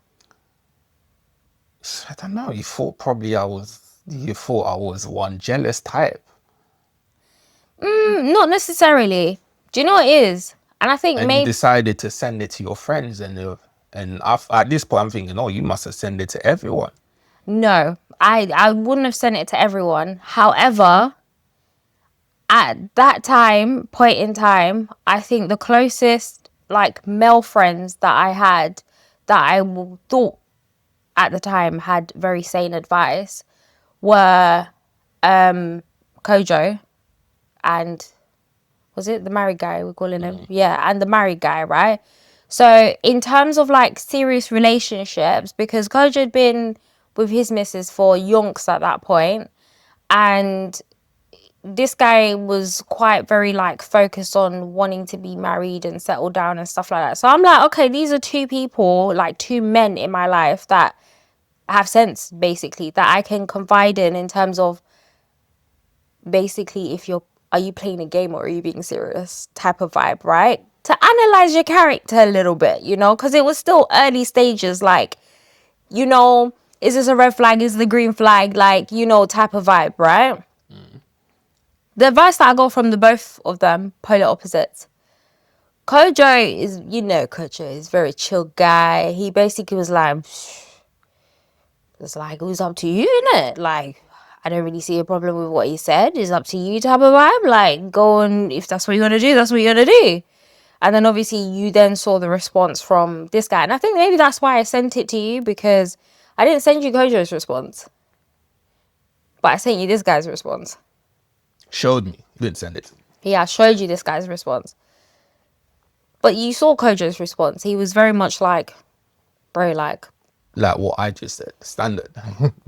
I don't know. You thought I was one jealous type, Not necessarily. Do you know what it is? And I think and you maybe decided to send it to your friends, and at this point I'm thinking, oh, you must have sent it to everyone. no, I wouldn't have sent it to everyone. However, at that point in time, I think the closest like male friends that I had that thought at the time had very sane advice were Kojo and was it the married guy we're calling him? Yeah, and the married guy, right? So in terms of like serious relationships, because Kojo had been with his missus for yonks at that point, and this guy was quite very like focused on wanting to be married and settle down and stuff like that. So I'm like, okay, these are two people, like two men in my life that have sense, basically, that I can confide in terms of basically are you playing a game or are you being serious type of vibe, right? To analyze your character a little bit, because it was still early stages, like, is this a red flag, is the green flag, like, type of vibe, right? The advice that I got from the both of them, polar opposites. Kojo is very chill guy. He basically was like, it's like, it was up to you, innit? Like, I don't really see a problem with what he said. It's up to you type of vibe. Like, go on, if that's what you want to do, that's what you're going to do. And then obviously you then saw the response from this guy. And I think maybe that's why I sent it to you, because I didn't send you Kojo's response. But I sent you this guy's response. Showed me, you didn't send it. Yeah, I showed you this guy's response. But you saw Kojo's response. He was very much like, bro, like what I just said, standard.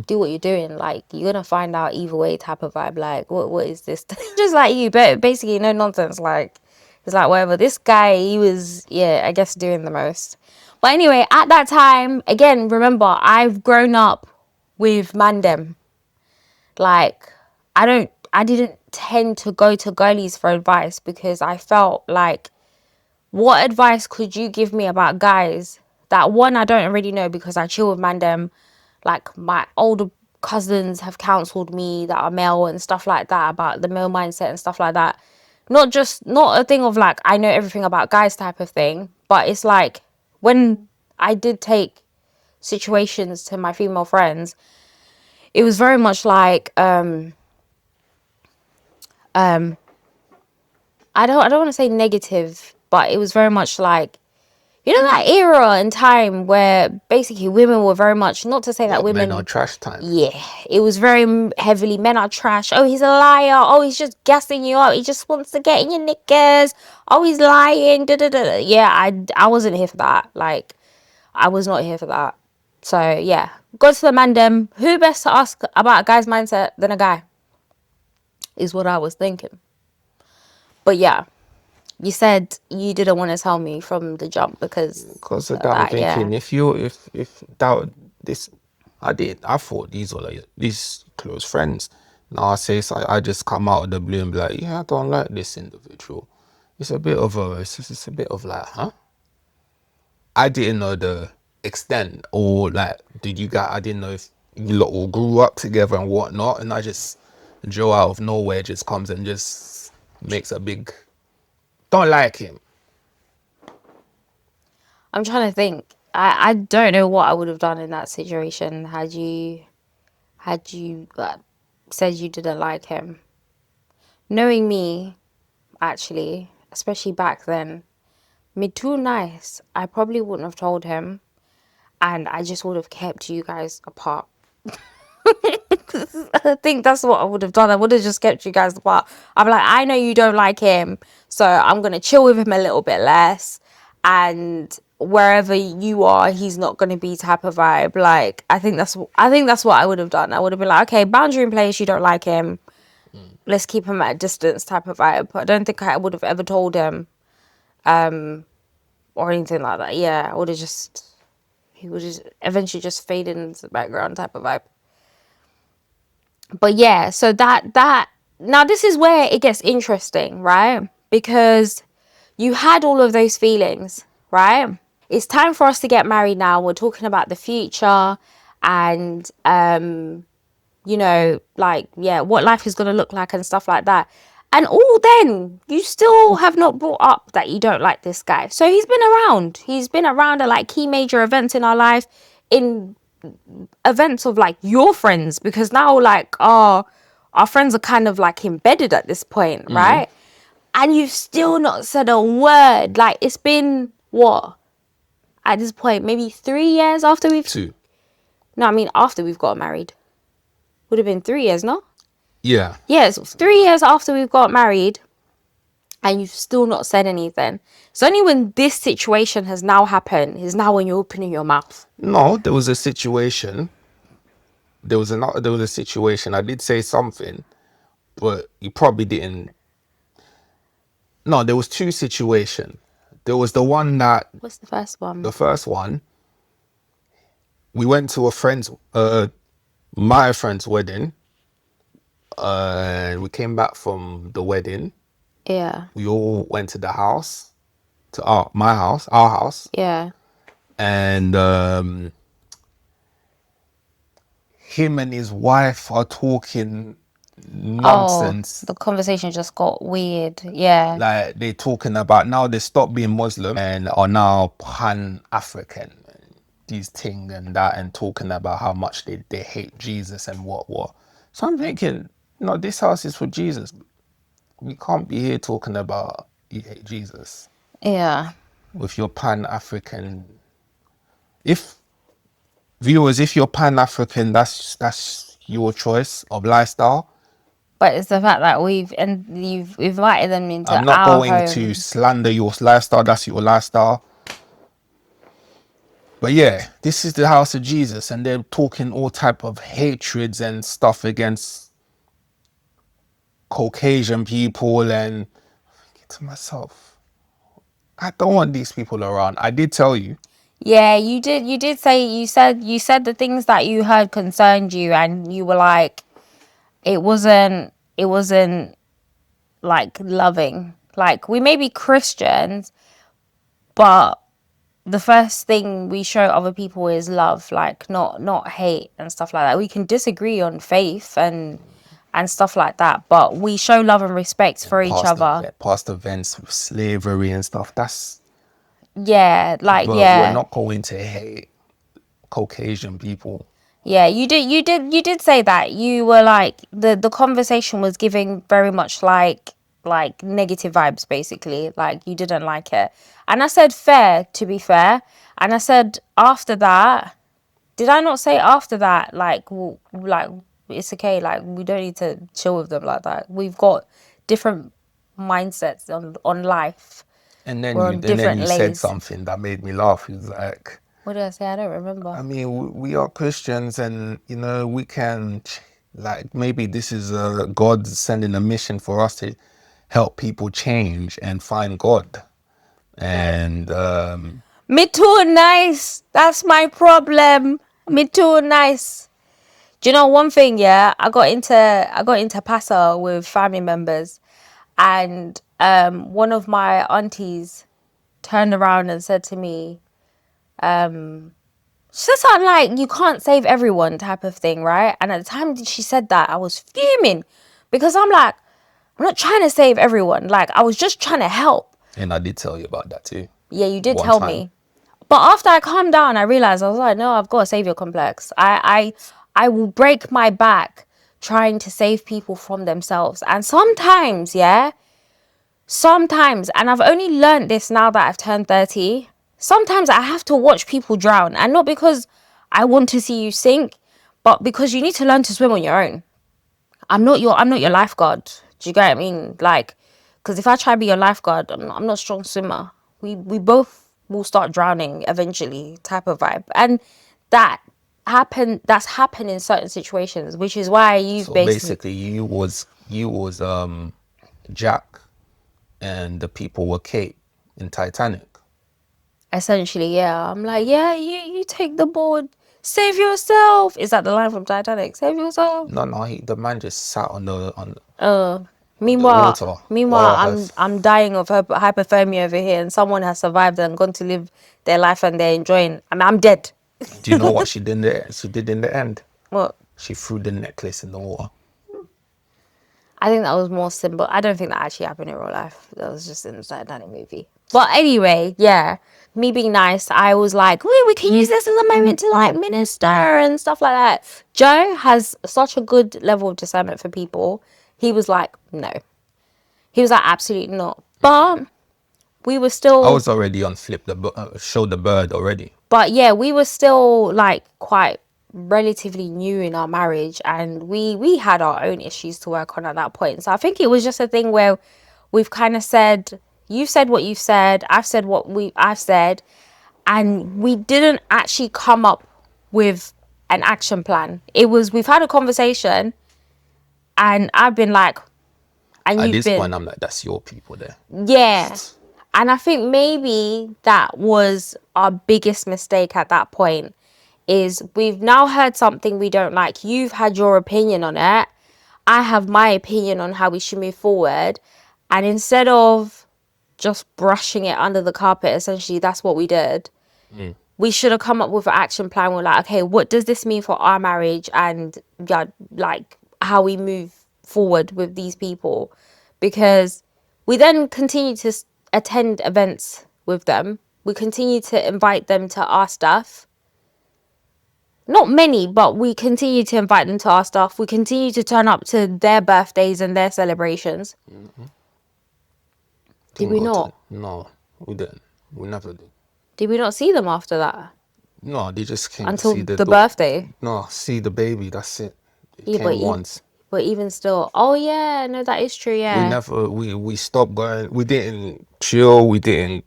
do what you're doing. Like, you're going to find out either way type of vibe. Like, what is this? Just like you, but basically no nonsense. Like, it's like, whatever. This guy, he was, yeah, I guess doing the most. But anyway, at that time, again, remember, I've grown up with Mandem. Like, I didn't tend to go to girlies for advice because I felt like, what advice could you give me about guys that, one, I don't already know because I chill with Mandem. Like, my older cousins have counseled me that are male and stuff like that about the male mindset and stuff like that. Not a thing of like, I know everything about guys type of thing, but it's like, when I did take situations to my female friends, it was very much like, I I don't want to say negative, but it was very much like, you know, that era and time where basically women were very much, not to say that What, men are women, trash time? yeah, it was very heavily men are trash. Oh, he's a liar. Oh, he's just gassing you up. He just wants to get in your knickers. Oh, he's lying. Da, da, da, da. Yeah, I wasn't here for that. Like, I was not here for that. So yeah, go to the mandem. Who best to ask about a guy's mindset than a guy? Is what I was thinking. But yeah, you said you didn't want to tell me from the jump because Because of of that, I'm that. thinking Yeah. if that this, I thought these were like these close friends. Now I say so, I just come out of the blue and be like, yeah, I don't like this individual. It's a bit of a, it's a bit of like, huh? I didn't know the extent, or like, did you guys? I didn't know if you lot all grew up together and whatnot. And I just, Joe out of nowhere just comes and just makes a big, don't like him. I'm trying to think. I don't know what I would have done in that situation had you said you didn't like him. Knowing me, actually, especially back then, me too nice. I probably wouldn't have told him, and I just would have kept you guys apart. I think that's what I would have done. I would have just kept you guys apart. I'm like, I know you don't like him, so I'm gonna chill with him a little bit less, and wherever you are, he's not gonna be type of vibe. Like, I think that's what I would have done. I would have been like, okay, boundary in place. You don't like him. Let's keep him at a distance type of vibe. I don't think I would have ever told him, or anything like that. Yeah, I would have just he would just eventually just fade into the background type of vibe. But yeah, so that now this is where it gets interesting, right? Because you had all of those feelings, right? It's time for us to get married now. We're talking about the future and you know, like, yeah, what life is going to look like and stuff like that. And all then, you still have not brought up that you don't like this guy. So he's been around. He's been around at like key major events in our life, in events of like your friends, because now like our friends are kind of like embedded at this point, right? And you've still not said a word. Like, it's been what? At this point, maybe 3 years after we've... 2. No, I mean, after we've got married. Would have been 3 years, no? Yeah. Yes, 3 years after we've got married, and you've still not said anything. It's only when this situation has now happened is now when you're opening your mouth. No, there was a situation. There was a situation. I did say something, but you probably didn't. No, there was 2 situations. There was the one that, What's the first one? the first one, we went to a friend's, my friend's wedding. And we came back from the wedding. Yeah, We all went to the house, to our house, yeah. and him and his wife are talking Oh, nonsense. the conversation just got weird. Yeah, Like, they're talking about now they stopped being Muslim and are now pan-African, and these thing and that, and talking about how much they hate Jesus and what. So I'm thinking, no, this house is for Jesus. We can't be here talking about you hate Jesus yeah. with your pan-African. If viewers, if you're pan-African, that's your choice of lifestyle. But it's the fact that you've invited them into I'm not our going to home. slander your lifestyle. That's your lifestyle. But yeah, this is the house of Jesus, and they're talking all type of hatreds and stuff against Caucasian people, and I think to myself, I don't want these people around. I did tell you. Yeah, you did. You did say you said the things that you heard concerned you, and you were like, it wasn't like loving. Like, we may be Christians, but the first thing we show other people is love, like not hate and stuff like that. We can disagree on faith and stuff like that, but we show love and respect for each other. Past events with slavery and stuff. Yeah, like, But we're yeah. not going to hate Caucasian people. Yeah, you did say that. You were like, the conversation was giving very much like like negative vibes, basically. Like, you didn't like it. And I said, fair, to be fair. And I said, after that, did I not say after that, like, like, it's okay, like, we don't need to chill with them like that. We've got different mindsets on life. And We're on then different you said lays. something that made me laugh. He was like, What did I say? I don't remember. I mean, we are Christians, and you know, we can, like, maybe this is God sending a mission for us to help people change and find God. And Me too nice. That's my problem. Me too nice. Do you know one thing? Yeah, I got into Paso with family members, and one of my aunties turned around and said to me, she said something like, "You can't save everyone," type of thing, right? And at the time she said that, I was fuming, because I'm like, I'm not trying to save everyone. Like, I was just trying to help. and I did tell you about that too. Yeah, you did One tell time. me. But after I calmed down, I realized, I was like, no, I've got a savior complex. I will break my back trying to save people from themselves. And sometimes, yeah, sometimes, and I've only learned this now that I've turned 30, sometimes I have to watch people drown. And not because I want to see you sink, but because you need to learn to swim on your own. I'm not your lifeguard. Do you get what I mean? Like, because if I try to be your lifeguard, I'm not a strong swimmer. We both will start drowning eventually, type of vibe. And that's happened in certain situations, which is why you've So basically basically, you was Jack, and the people were Kate in Titanic. essentially, yeah. I'm like, yeah, you take the board, save yourself. Is that the line from Titanic? Save yourself. No, the man just sat on the Meanwhile, water. meanwhile, Oh, I'm dying of hypothermia over here, and someone has survived and gone to live their life, and they're enjoying. I mean, I'm dead. do you know what she did there? She did in the end. Well, She threw the necklace in the water. I think that was more simple. I don't think that actually happened in real life. That was just in the Titanic movie. But anyway, yeah, me being nice, I was like, we can use this as a moment to like minister and stuff like that. Joe has such a good level of discernment for people. He was like, no. He was like, absolutely not. But we were I still, was already on show the bird already. but yeah, we were still like quite relatively new in our marriage, and we had our own issues to work on at that point. So I think it was just a thing where we've kind of said, you've said what you've said, I've said what I've said, and we didn't actually come up with an action plan. It was, we've had a conversation, and I've been like, and At you've this been, point, I'm like, that's your people there. yeah. And I think maybe that was our biggest mistake at that point, is we've now heard something we don't like. You've had your opinion on it. I have my opinion on how we should move forward. And instead of just brushing it under the carpet, essentially, that's what we did. We should have come up with an action plan. We're like, okay, what does this mean for our marriage, and yeah, like how we move forward with these people? Because we then continue to attend events with them. We continue to invite them to our stuff. Not many, but we continue to invite them to our stuff. We continue to turn up to their birthdays and their celebrations. Did we not? No, we didn't. We never did. Did we not see them after that? No, they just came to Until see the birthday? No, see the baby. That's it. They Yeah, came once. but even still. Oh, yeah, no, that is true, yeah. We never. We stopped going. We didn't chill. We didn't.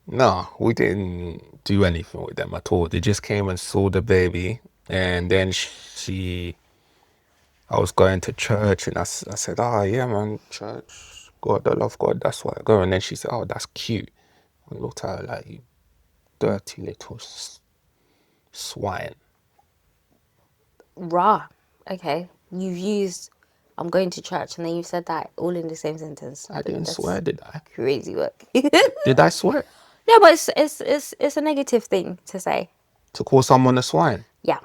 No, we didn't do anything with them at all. They just came and saw the baby, and then I was going to church, and I said, "Oh yeah, man, church. God, I love God. That's why I go." And then she said, "Oh, that's cute." I looked at her like, "You dirty little swine." Rah. Okay. You've used, I'm going to church, and then you said that all in the same sentence. I didn't swear, did I? Crazy work. Did I swear? No, but it's a negative thing to say. To call someone a swine? Yeah.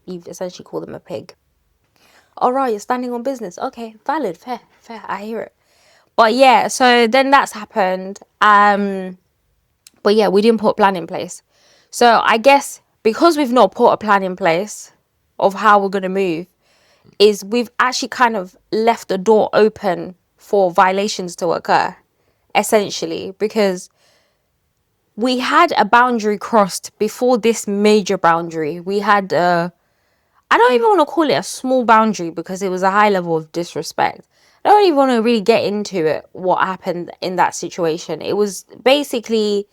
You've essentially called them a pig. All right, you're standing on business. Okay, valid, fair. I hear it. But yeah, so then that's happened. But yeah, we didn't put a plan in place. So I guess because we've not put a plan in place of how we're gonna move, is we've actually kind of left the door open for violations to occur, essentially, because we had a boundary crossed before this major boundary. We had I don't even want to call it a small boundary because it was a high level of disrespect. I don't even want to really get into it, what happened in that situation. It was basically,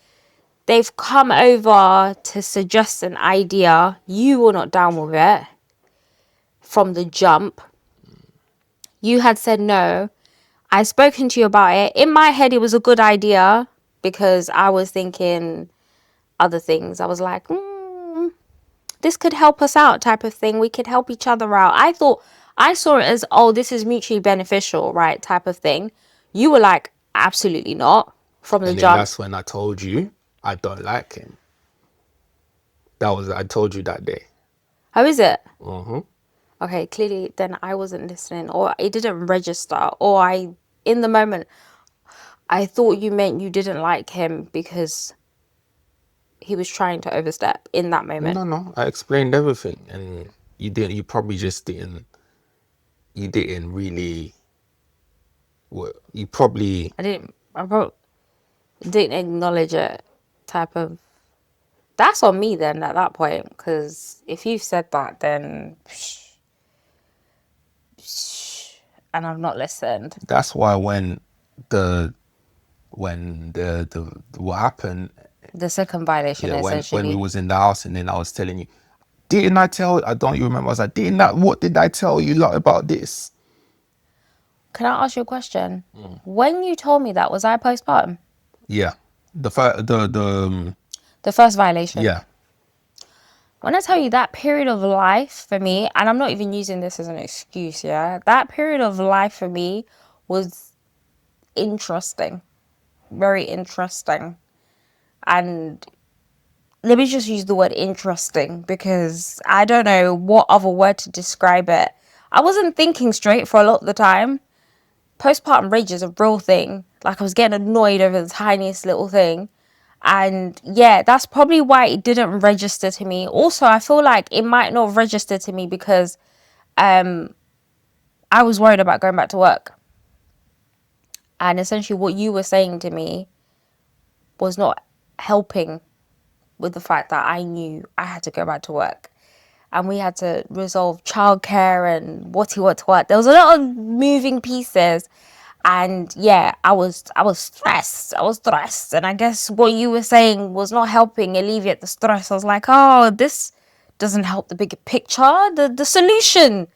they've come over to suggest an idea. You were not down with it from the jump. You had said no. I've spoken to you about it. In my head, it was a good idea because I was thinking other things. I was like, this could help us out type of thing. We could help each other out. I saw it as, oh, this is mutually beneficial, right? Type of thing. You were like, absolutely not from the And then jump. that's when I told you I don't like him. I told you that day. How is it? Mm-hmm. Okay, clearly then I wasn't listening, or it didn't register, or in the moment, I thought you meant you didn't like him because he was trying to overstep in that moment. No. I explained everything, and you didn't. You probably just didn't. You didn't really. You probably. I probably didn't acknowledge it type of. That's on me then at that point, because if you've said that, then and I've not listened. That's why when the what happened, The second violation, yeah, when we essentially. was in the house, and then I was telling you, didn't I tell? I don't you remember? I was like, didn't that? What did I tell you lot about this? Can I ask you a question? When you told me that, was I postpartum? Yeah, The first violation. yeah. When I tell you that period of life for me, and I'm not even using this as an excuse, yeah, that period of life for me was interesting, very interesting. And let me just use the word interesting because I don't know what other word to describe it. I wasn't thinking straight for a lot of the time. Postpartum rage is a real thing. Like, I was getting annoyed over the tiniest little thing. And yeah, that's probably why it didn't register to me. Also, I feel like it might not register to me because I was worried about going back to work. And essentially what you were saying to me was not helping with the fact that I knew I had to go back to work. And we had to resolve childcare and what. There was a lot of moving pieces. And yeah, I was stressed. And I guess what you were saying was not helping alleviate the stress. I was like, oh, this doesn't help the bigger picture. The solution.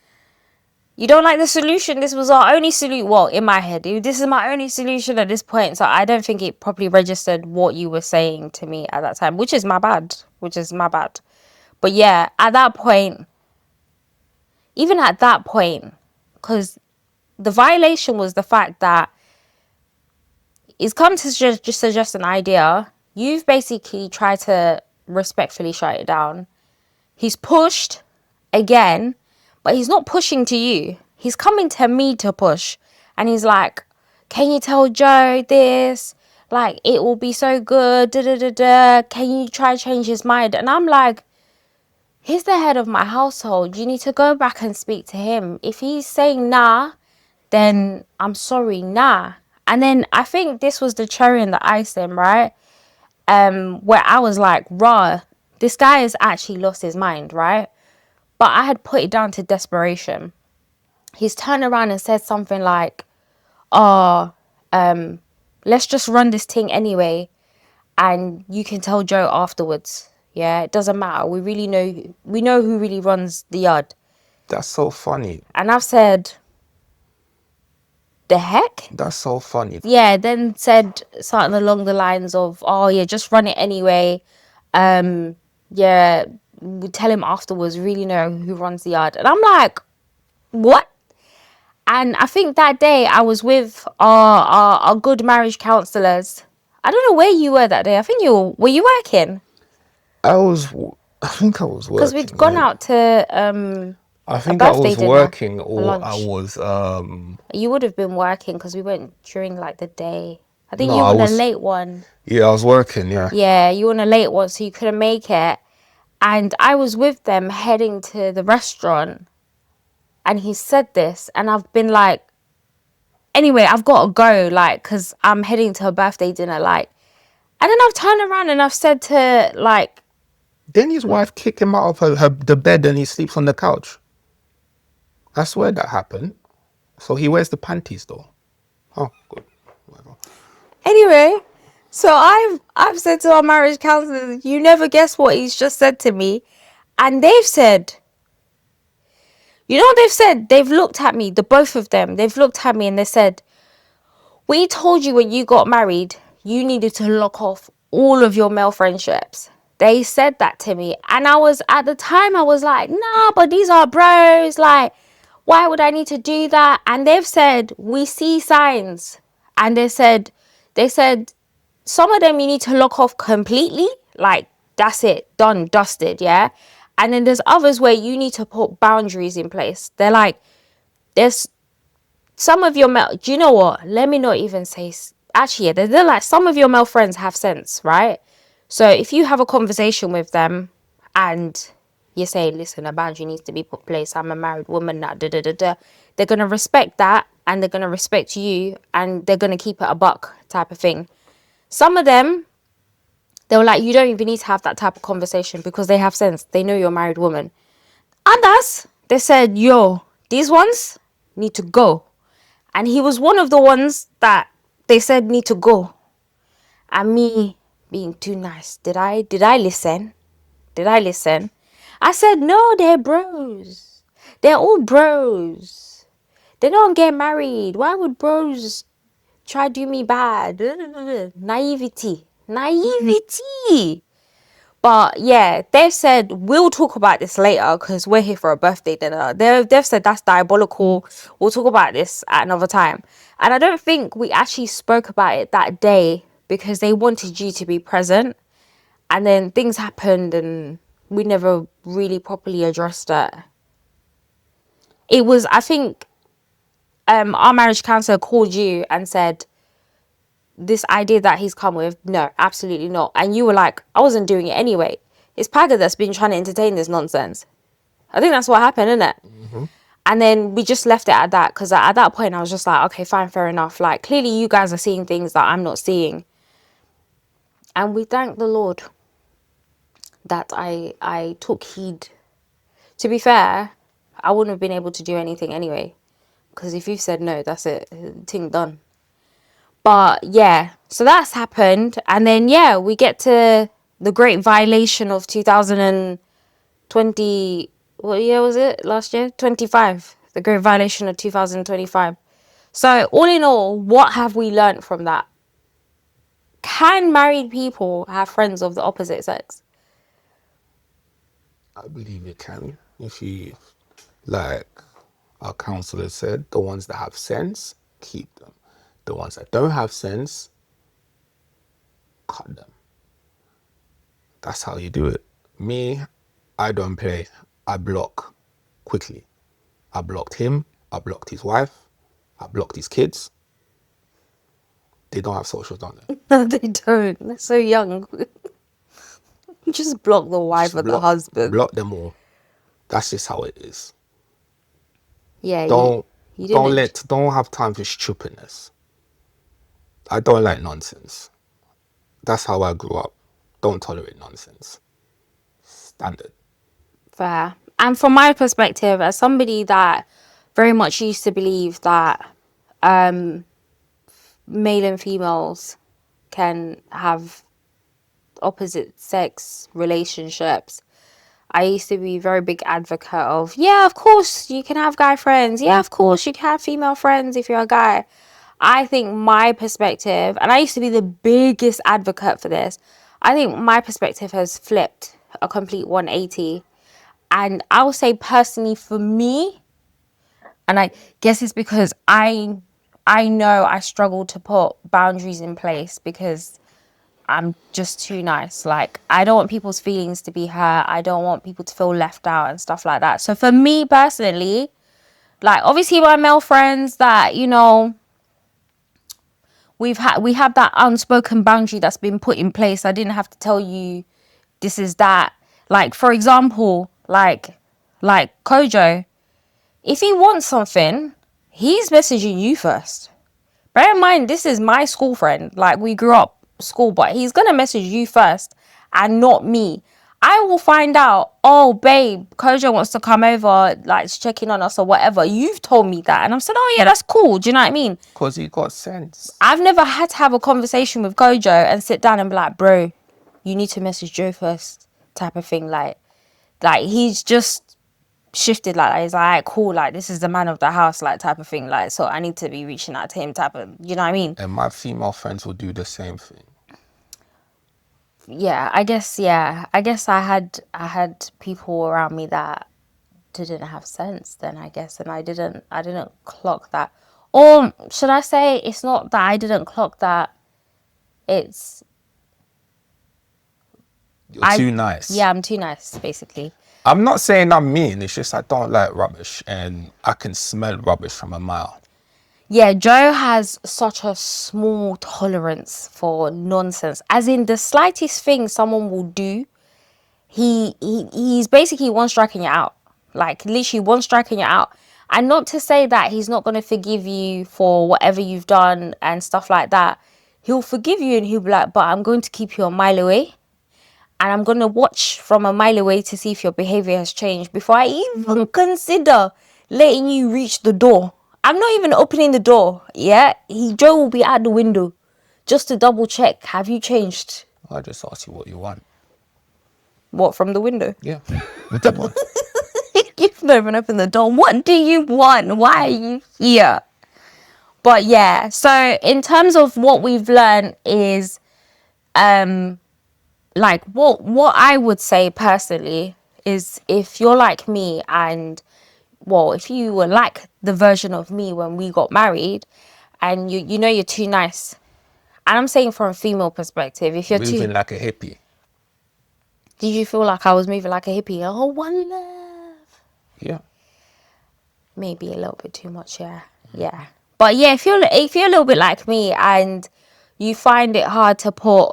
You don't like the solution. This was our only solution. Well, in my head, this is my only solution at this point. So I don't think it properly registered what you were saying to me at that time, which is my bad. But yeah, at that point, even at that point, because the violation was the fact that he's come to just suggest an idea. You've basically tried to respectfully shut it down. He's pushed again, but he's not pushing to you. He's coming to me to push. And he's like, can you tell Joe this? Like, it will be so good. Da, da, da, da. Can you try to change his mind? And I'm like, he's the head of my household. You need to go back and speak to him. If he's saying nah, then I'm sorry, nah. And then I think this was the cherry in the icing, right? Where I was like, raw, this guy has actually lost his mind, right? But I had put it down to desperation. He's turned around and said something like, oh, let's just run this thing anyway. And you can tell Joe afterwards. Yeah, it doesn't matter. We know who really runs the yard. That's so funny. And I've said, the heck? That's so funny. Yeah, then said something along the lines of, oh yeah, just run it anyway. Yeah, we tell him afterwards, really know who runs the yard. And I'm like, what? And I think that day I was with our good marriage counsellors. I don't know where you were that day. I think were you working? I think I was working. Because we'd gone out to I think a I birthday was dinner working, for or lunch. I was You would have been working because we went during like the day. I think No, you I were on a was- late one. yeah, I was working, yeah. Yeah, you were on a late one, so you couldn't make it. And I was with them heading to the restaurant. and he said this, and I've been like, anyway, I've got to go, like, because I'm heading to a birthday dinner, like, and then I've turned around and I've said to, like, Then his wife kicked him out of the bed and he sleeps on the couch. I swear that happened. So he wears the panties though. Oh, good. Whatever. anyway, so I've said to our marriage counselors, you never guess what he's just said to me. And they've said, you know what they've said? They've looked at me, the both of them, they've looked at me and they said, we told you when you got married, you needed to lock off all of your male friendships. They said that to me. And at the time, I was like, nah, but these are bros. Like, why would I need to do that? And they've said, we see signs. And they said, some of them you need to lock off completely. Like, that's it, done, dusted, yeah? And then there's others where you need to put boundaries in place. They're like, there's some of your male, do you know what? Let me not even say, actually, yeah, they're like, some of your male friends have sense, right? So if you have a conversation with them and you say, listen, a boundary needs to be put in place, I'm a married woman, now, da da da da, they're going to respect that and they're going to respect you and they're going to keep it a buck type of thing. Some of them, they were like, you don't even need to have that type of conversation because they have sense. They know you're a married woman. Others, they said, yo, these ones need to go. And he was one of the ones that they said need to go. And me being too nice. Did I listen? Did I listen? I said, no, they're bros. They're all bros. They don't get married. Why would bros try to do me bad? Naivety. Naivety. But yeah, they've said we'll talk about this later because we're here for a birthday dinner. They've said that's diabolical. We'll talk about this at another time. And I don't think we actually spoke about it that day because they wanted you to be present. And then things happened and we never really properly addressed it. It was, I think, our marriage counselor called you and said, this idea that he's come with, no, absolutely not. And you were like, I wasn't doing it anyway. It's Paga that's been trying to entertain this nonsense. I think that's what happened, isn't it? Mm-hmm. And then we just left it at that because at that point I was just like, okay, fine, fair enough. Like, clearly you guys are seeing things that I'm not seeing. And we thank the Lord that I took heed. To be fair, I wouldn't have been able to do anything anyway. Because if you've said no, that's it. Thing done. But yeah, so that's happened. And then, yeah, we get to the great violation of 2020. What year was it? Last year? 25. The great violation of 2025. So all in all, what have we learned from that? Can married people have friends of the opposite sex? I believe you can. If you, like our counselor said, the ones that have sense, keep them. The ones that don't have sense, cut them. That's how you do it. Me, I don't play. I block quickly. I blocked him. I blocked his wife. I blocked his kids. They don't have socials, don't they? No, they don't. They're so young. Just block the wife or the husband. Block them all. That's just how it is. Yeah, Don't you don't have time for stupidness. I don't like nonsense. That's how I grew up. Don't tolerate nonsense. Standard. Fair. And from my perspective, as somebody that very much used to believe that male and females can have opposite sex relationships, I used to be a very big advocate of, yeah, of course you can have guy friends. Yeah, of course you can have female friends if you're a guy. I think my perspective, and I used to be the biggest advocate for this, I think my perspective has flipped a complete 180. And I will say personally for me, and I guess it's because I know I struggle to put boundaries in place because I'm just too nice. Like, I don't want people's feelings to be hurt. I don't want people to feel left out and stuff like that. So for me personally, like, obviously my male friends that, you know, we have that unspoken boundary that's been put in place. I didn't have to tell you this is that. Like, for example, like Kojo, If he wants something, he's messaging you first. Bear in mind, this is my school friend. Like, we grew up school, but he's gonna message you first and not me. I will find out, oh, babe, Kojo wants to come over, like, checking on us or whatever. You've told me that. And I'm saying, oh, yeah, that's cool. Do you know what I mean? Because he got sense. I've never had to have a conversation with Kojo and sit down and be like, bro, you need to message Joe first, type of thing. Like he's just shifted like that. He's like, alright, cool, like, this is the man of the house, like, type of thing. Like, so I need to be reaching out to him, type of, you know what I mean? And my female friends will do the same thing. Yeah, I guess I had people around me that didn't have sense then, I guess, and I didn't clock that. Or should I say, it's not that I didn't clock that, it's You're too nice. Yeah, I'm too nice, basically. I'm not saying I'm mean. It's just I don't like rubbish, and I can smell rubbish from a mile. Yeah, Joe has such a small tolerance for nonsense. As in, the slightest thing someone will do, he's basically one striking you out. Like, literally one striking you out. And not to say that he's not going to forgive you for whatever you've done and stuff like that. He'll forgive you and he'll be like, but I'm going to keep you a mile away. And I'm going to watch from a mile away to see if your behavior has changed before I even consider letting you reach the door. I'm not even opening the door. Yeah, Joe will be at the window just to double check. Have you changed? I just ask you what you want. What, from the window? Yeah, with that one. You've not even opened the door. What do you want? Why are you here? But yeah, so in terms of what we've learned is, like, what I would say personally is, if you're like me and, well, if you were like the version of me when we got married and you know you're too nice, and I'm saying from a female perspective, if you're Moving too... like a hippie. Did you feel like I was moving like a hippie? Oh, one love. Yeah. Maybe a little bit too much, yeah. Yeah. But yeah, if you're a little bit like me and you find it hard to put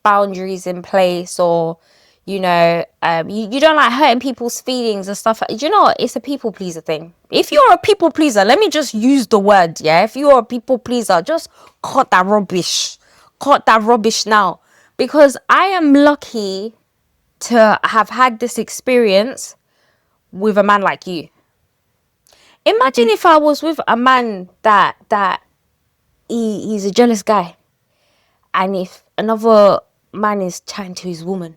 boundaries in place, or you know, you don't like hurting people's feelings and stuff. Do you know what? It's a people pleaser thing. If you're a people pleaser, let me just use the word, yeah. If you're a people pleaser, just cut that rubbish. Cut that rubbish now. Because I am lucky to have had this experience with a man like you. Imagine if I was with a man that he's a jealous guy, and if another man is chatting to his woman,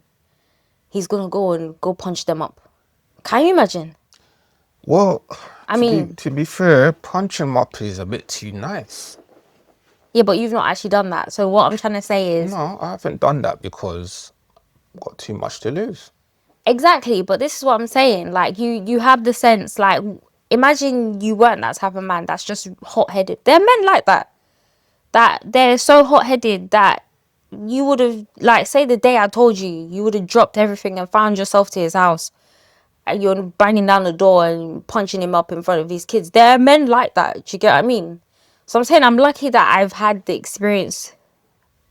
he's gonna go punch them up. Can you imagine? Well, I mean, to be fair, punch him up is a bit too nice. yeah, but you've not actually done that. So what I'm trying to say is, No, I haven't done that because I've got too much to lose. exactly. But this is what I'm saying. Like, you have the sense. Like, imagine you weren't that type of man that's just hot headed. There are men like that. That they're so hot headed that you would have, like, say the day I told you, you would have dropped everything and found yourself to his house, and you're banging down the door and punching him up in front of his kids. There are men like that. Do you get what I mean? So I'm saying I'm lucky that I've had the experience.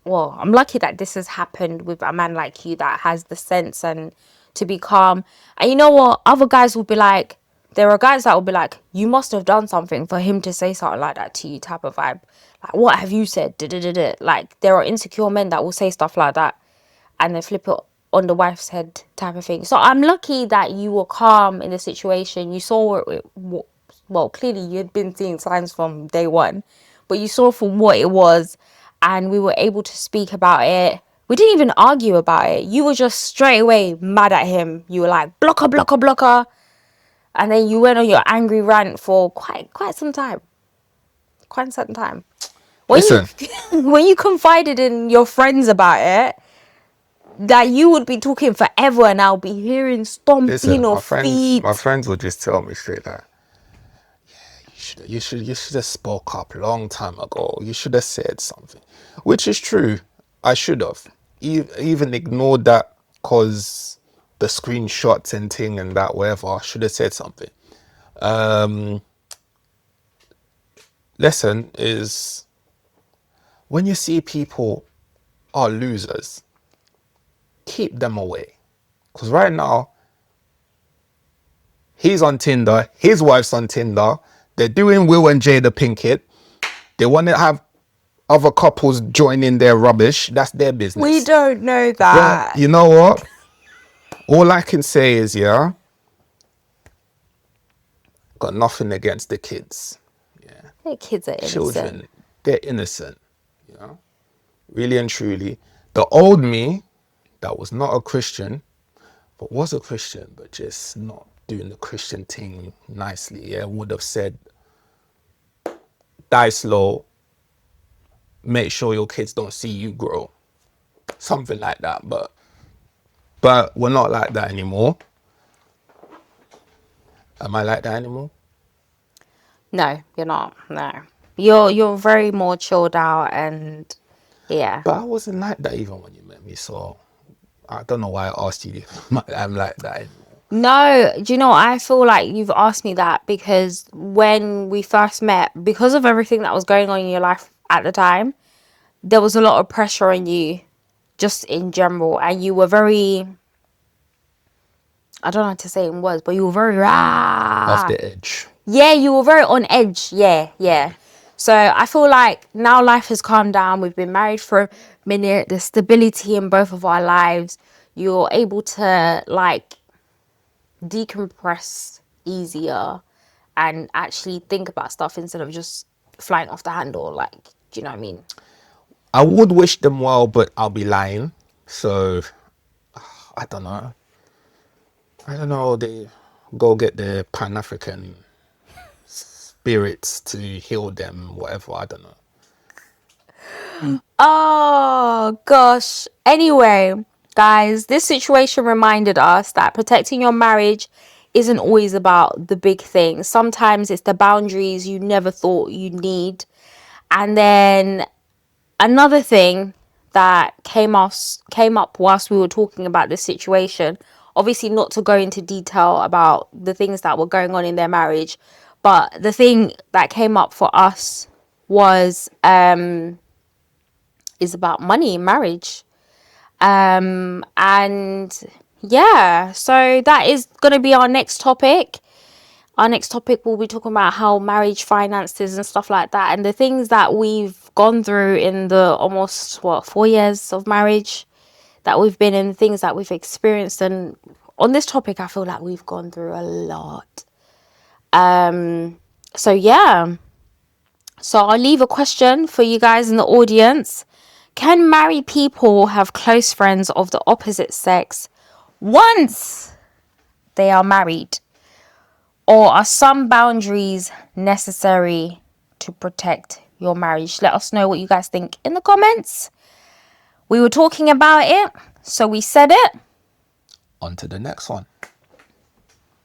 Well, I'm lucky that this has happened with a man like you that has the sense and to be calm. And you know what? Other guys will be like, there are guys that will be like, you must have done something for him to say something like that to you, type of vibe. Like, what have you said? Da-da-da-da. Like, there are insecure men that will say stuff like that and then flip it on the wife's head, type of thing. So I'm lucky that you were calm in the situation. You saw it, well, clearly you had been seeing signs from day one, but you saw from what it was, and we were able to speak about it. We didn't even argue about it. You were just straight away mad at him. You were like, blocker, blocker, blocker. And then you went on your angry rant for quite some time. Quite some time. Listen. When you confided in your friends about it, that you would be talking forever and I'll be hearing stomping of feet. My friends would just tell me straight that, yeah, you should have spoke up a long time ago. You should have said something, which is true. I should have even ignored that because the screenshots and thing and that whatever. I should have said something. Lesson is, when you see people are losers, keep them away. Because right now, He's on Tinder. His wife's on Tinder. They're doing Will and Jada Pinkett. They want to have other couples join in their rubbish. That's their business. We don't know But that. you know what? All I can say is, yeah, got nothing against the kids. Yeah. The kids are innocent. Children, they're innocent. You know? Really and truly. The old me that was not a Christian, but was a Christian, but just not doing the Christian thing nicely, yeah, would have said, die slow, make sure your kids don't see you grow. Something like that. But we're not like that anymore. Am I like that anymore? No, you're not. No. You're very more chilled out and yeah. But I wasn't like that even when you met me, so I don't know why I asked you if I'm like that anymore. No, do you know, I feel like you've asked me that because when we first met, because of everything that was going on in your life at the time, there was a lot of pressure on you just in general. And you were very, I don't know how to say it in words, but you were very Off the edge. Yeah, you were very on edge. Yeah. So I feel like now life has calmed down. We've been married for a minute. There's stability in both of our lives. You're able to like decompress easier and actually think about stuff instead of just flying off the handle. Like, do you know what I mean? I would wish them well, but I'll be lying. So I don't know. They go get the Pan-African spirits to heal them, whatever. I don't know. Oh, gosh. Anyway, guys, this situation reminded us that protecting your marriage isn't always about the big things. Sometimes it's the boundaries you never thought you'd need. And then another thing that came up whilst we were talking about this situation, obviously not to go into detail about the things that were going on in their marriage, but the thing that came up for us was is about money in marriage. And yeah, so that is going to be our next topic. Our next topic will be talking about how marriage finances and stuff like that, and the things that we've gone through in the almost 4 years of marriage that we've been in, things that we've experienced. And on this topic, I feel like we've gone through a lot. So yeah. So I'll leave a question for you guys in the audience. Can married people have close friends of the opposite sex once they are married? Or are some boundaries necessary to protect your marriage? Let us know what you guys think in the comments. We were talking about it, so we said it. On to the next one.